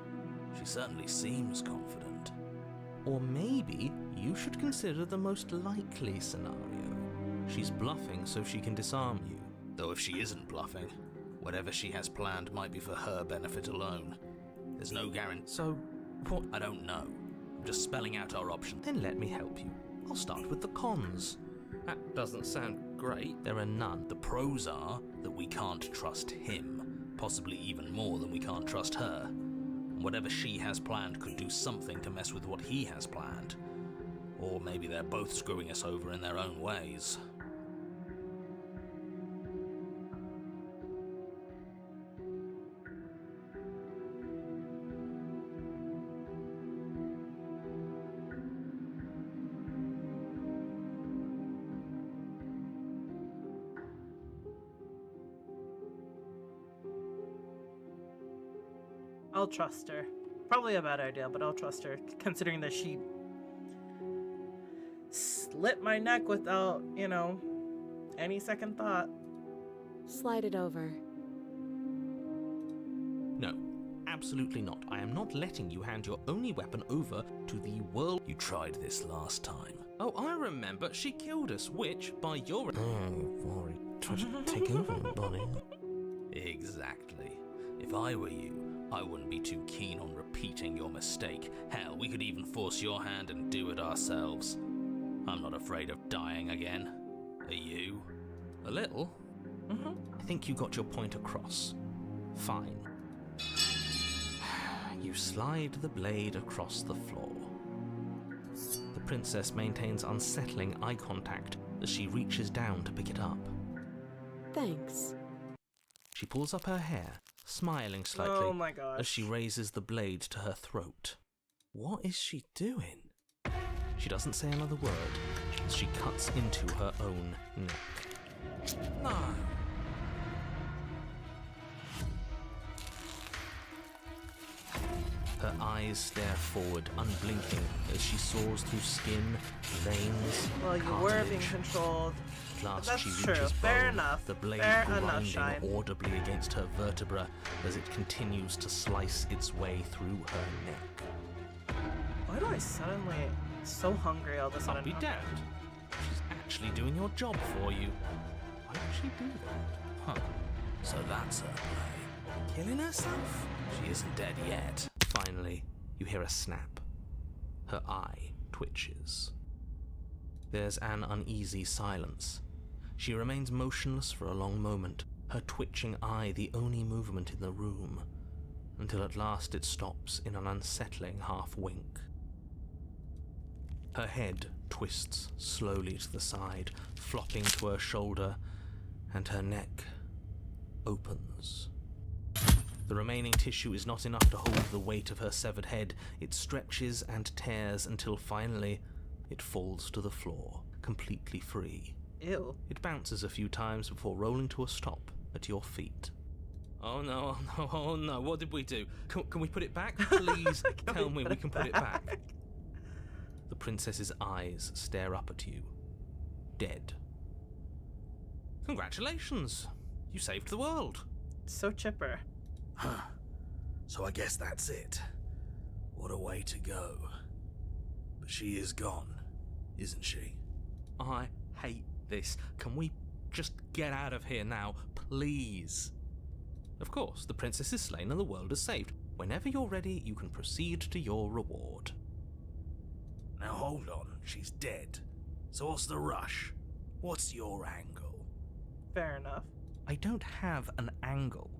She certainly seems confident. Or maybe you should consider the most likely scenario. She's bluffing so she can disarm you. Though if she isn't bluffing, whatever she has planned might be for her benefit alone. There's no guarantee. So, what? I don't know. I'm just spelling out our options. Then let me help you. I'll start with the cons. That doesn't sound great. There are none. The pros are that we can't trust him, possibly even more than we can't trust her. And whatever she has planned could do something to mess with what he has planned. Or maybe they're both screwing us over in their own ways. I'll trust her. Probably a bad idea, but I'll trust her, considering that she slit my neck without, any second thought. Slide it over. No, absolutely not. I am not letting you hand your only weapon over to the world. You tried this last time. Oh, I remember. She killed us, which, by your... Oh, tried to take over my body. Exactly. If I were you, I wouldn't be too keen on repeating your mistake. Hell, we could even force your hand and do it ourselves. I'm not afraid of dying again. Are you? A little. I think you got your point across. Fine. You slide the blade across the floor. The princess maintains unsettling eye contact as she reaches down to pick it up. Thanks. She pulls up her hair, smiling slightly Oh my gosh. as she raises the blade to her throat. What is she doing? She doesn't say another word as she cuts into her own neck. No. Her eyes stare forward, unblinking, as she soars through skin, veins, Well, you were being cartilage. controlled. At last That's she true. reaches Fair bone, enough. the blade Fair enough, grinding Shine. audibly against her vertebra as it continues to slice its way through her neck. Why do I suddenly so hungry all of a I'll sudden? be damned. She's actually doing your job for you. Why would she do that? Huh. So that's her play. Killing herself? She isn't dead yet. Finally, you hear a snap. Her eye twitches. There's an uneasy silence. She remains motionless for a long moment, her twitching eye the only movement in the room, until at last it stops in an unsettling half-wink. Her head twists slowly to the side, flopping to her shoulder, and her neck opens. The remaining tissue is not enough to hold the weight of her severed head. It stretches and tears until finally it falls to the floor, completely free. Ew. It bounces a few times before rolling to a stop at your feet. Oh no, oh no, oh no, what did we do? Can we put it back? Please tell me we can put it back. The princess's eyes stare up at you, dead. Congratulations! You saved the world. So chipper. Huh. So I guess that's it. What a way to go. But she is gone, isn't she? I hate this. Can we just get out of here now, please? Of course, the princess is slain and the world is saved. Whenever you're ready, you can proceed to your reward. Now hold on, she's dead. So what's the rush? What's your angle? Fair enough. I don't have an angle.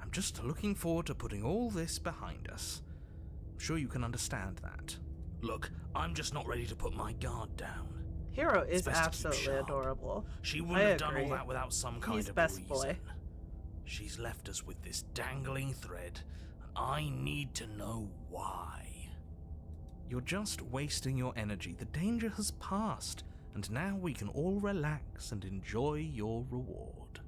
I'm just looking forward to putting all this behind us. I'm sure you can understand that. Look, I'm just not ready to put my guard down. Hero It's is best to keep absolutely sharp. adorable. She wouldn't I have done agree. all that without some kind He's of best reason. boy. She's left us with this dangling thread, and I need to know why. You're just wasting your energy. The danger has passed, and now we can all relax and enjoy your reward.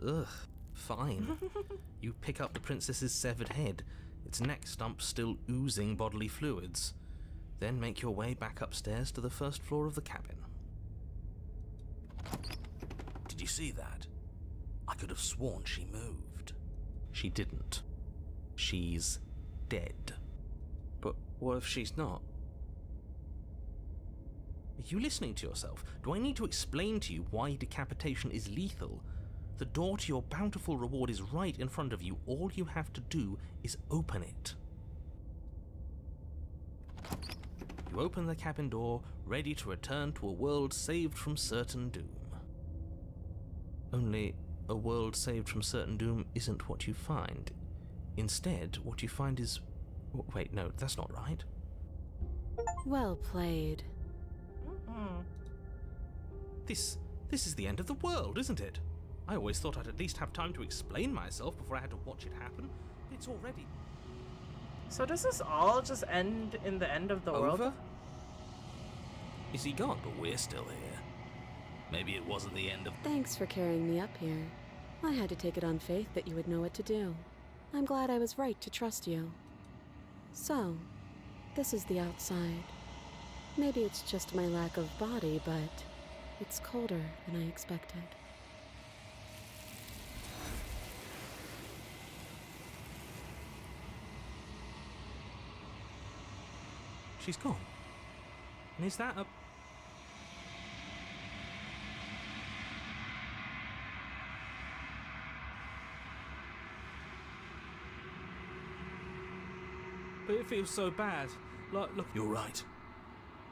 Ugh, fine. You pick up the princess's severed head, its neck stump still oozing bodily fluids, then make your way back upstairs to the first floor of the cabin. Did you see that? I could have sworn she moved. She didn't. She's dead. But what if she's not? Are you listening to yourself? Do I need to explain to you why decapitation is lethal? The door to your bountiful reward is right in front of you. All you have to do is open it. You open the cabin door, ready to return to a world saved from certain doom. Only a world saved from certain doom isn't what you find. Instead, what you find is... Wait, no, that's not right. Well played. Mm-mm. This is the end of the world, isn't it? I always thought I'd at least have time to explain myself before I had to watch it happen. It's already... So does this all just end in the end of the world? over? Is he gone? But we're still here. Maybe it wasn't the end of... Thanks for carrying me up here. I had to take it on faith that you would know what to do. I'm glad I was right to trust you. So, this is the outside. Maybe it's just my lack of body, but it's colder than I expected. She's gone. And is that a... But it feels so bad. Like, look... You're right.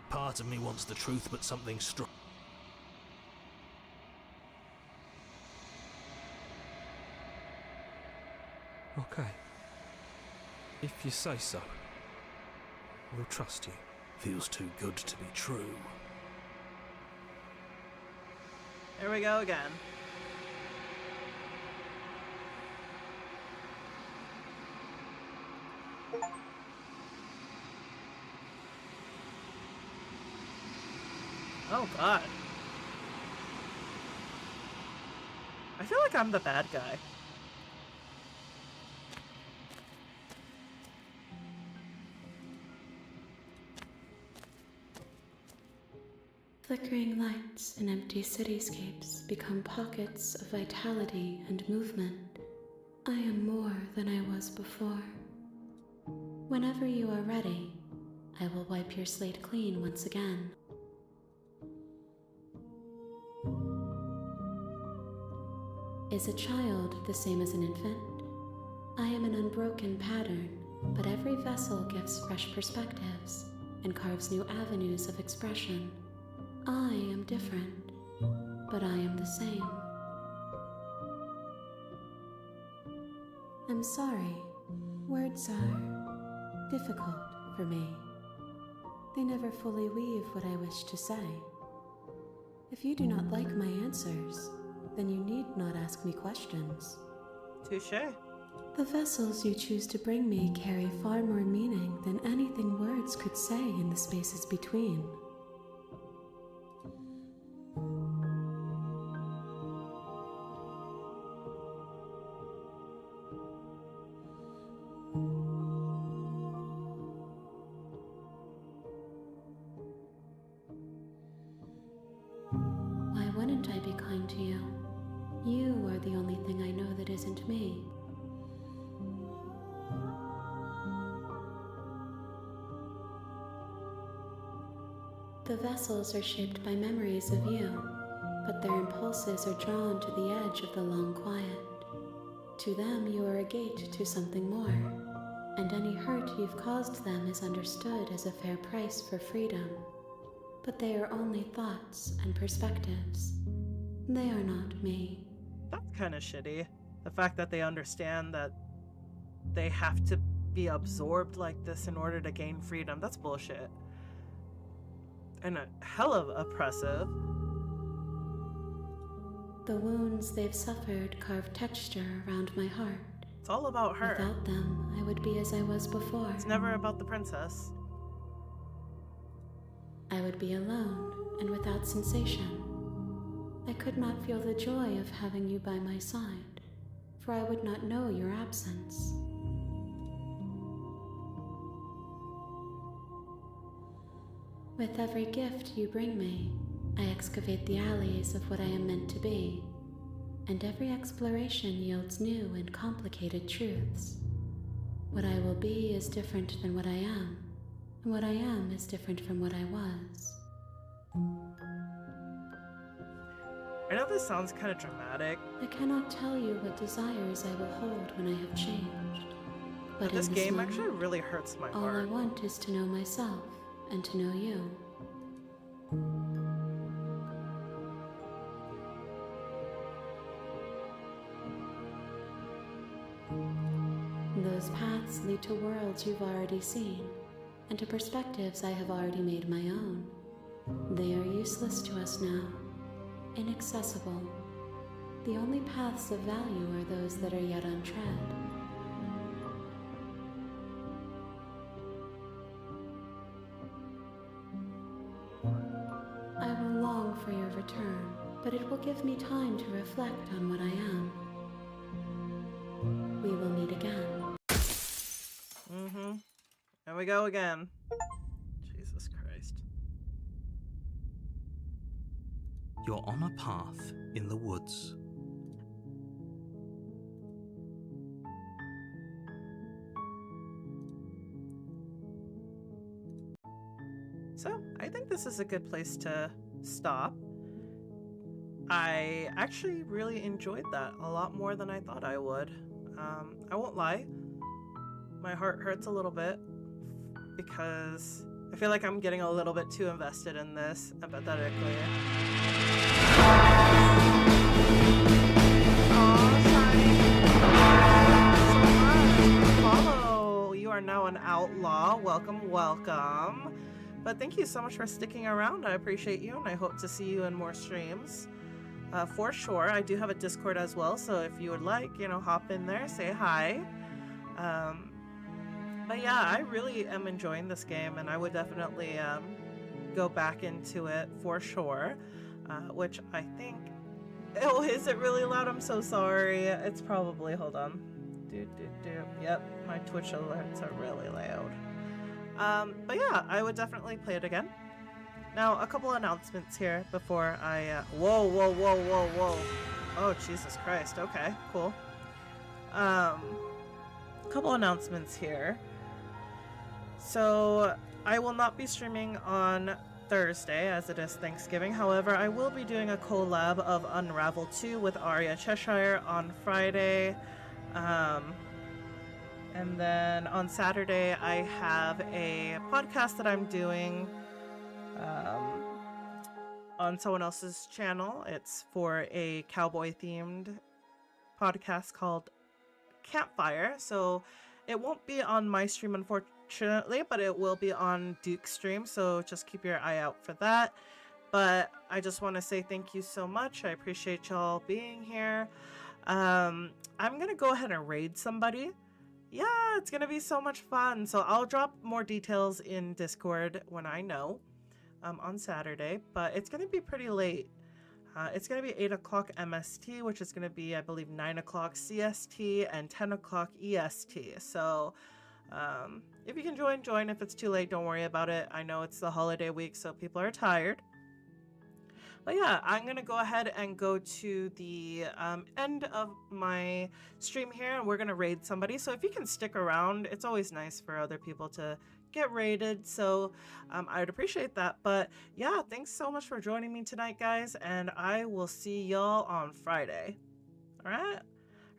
Part of me wants the truth, but something strong. Okay. If you say so. We'll trust you. Feels too good to be true. Here we go again. Oh god. I feel like I'm the bad guy. Flickering lights in empty cityscapes become pockets of vitality and movement. I am more than I was before. Whenever you are ready, I will wipe your slate clean once again. Is a child the same as an infant? I am an unbroken pattern, but every vessel gives fresh perspectives and carves new avenues of expression. I am different, but I am the same. I'm sorry. Words are difficult for me. They never fully weave what I wish to say. If you do not like my answers, then you need not ask me questions. Touché. The vessels you choose to bring me carry far more meaning than anything words could say in the spaces between. Why wouldn't I be kind to you? You are the only thing I know that isn't me. The vessels are shaped by memories of you, but their impulses are drawn to the edge of the long quiet. To them, you are a gate to something more, and any hurt you've caused them is understood as a fair price for freedom. But they are only thoughts and perspectives. They are not me. That's kind of shitty. The fact that they understand that they have to be absorbed like this in order to gain freedom, that's bullshit. And a hell of oppressive. The wounds they've suffered carve texture around my heart. It's all about her. Without them, I would be as I was before. It's never about the princess. I would be alone and without sensation. I could not feel the joy of having you by my side, for I would not know your absence. With every gift you bring me, I excavate the alleys of what I am meant to be, and every exploration yields new and complicated truths. What I will be is different than what I am, and what I am is different from what I was. I know this sounds kind of dramatic, I cannot tell you what desires I will hold when I have changed, but but this in game moment, actually really hurts my all I heart. want is to know myself and to know you. Those paths lead to worlds you've already seen, and to perspectives I have already made my own. They are useless to us now, inaccessible. The only paths of value are those that are yet untread. I will long for your return, but it will give me time to reflect on what I am. we will meet again. There we go again. Jesus Christ. You're on a path in the woods. So, I think this is a good place to stop. I actually really enjoyed that a lot more than I thought I would. I won't lie. My heart hurts a little bit because I feel like I'm getting a little bit too invested in this, empathetically. Follow. You are now an outlaw. Welcome, welcome. But thank you so much for sticking around. I appreciate you, and I hope to see you in more streams. For sure, I do have a Discord as well, so if you would like, hop in there, say hi. But yeah, I really am enjoying this game, and I would definitely go back into it for sure, which I think... Oh, is it really loud? I'm so sorry. It's probably... Hold on. Yep, my Twitch alerts are really loud. But yeah, I would definitely play it again. Now, a couple announcements here before I... Whoa. Oh, Jesus Christ. Okay, cool. Couple announcements here. So, I will not be streaming on Thursday, as it is Thanksgiving. However, I will be doing a collab of Unravel 2 with Arya Cheshire on Friday. And then on Saturday, I have a podcast that I'm doing on someone else's channel. It's for a cowboy-themed podcast called Campfire. So it won't be on my stream, unfortunately, but it will be on Duke's stream. So just keep your eye out for that. But I just want to say thank you so much. I appreciate y'all being here. I'm going to go ahead and raid somebody. Yeah, it's going to be so much fun. So I'll drop more details in Discord when I know on Saturday. But it's going to be pretty late. It's going to be 8 o'clock MST, which is going to be, I believe, 9 o'clock CST and 10 o'clock EST. So if you can join. If it's too late, don't worry about it. I know it's the holiday week, so people are tired. But yeah, I'm going to go ahead and go to the end of my stream here, and we're going to raid somebody. So if you can stick around, it's always nice for other people to get raided. So I would appreciate that. But yeah, thanks so much for joining me tonight, guys. And I will see y'all on Friday. All right?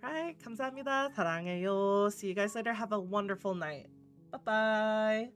All right. 감사합니다. 사랑해요. See you guys later. Have a wonderful night. Bye-bye.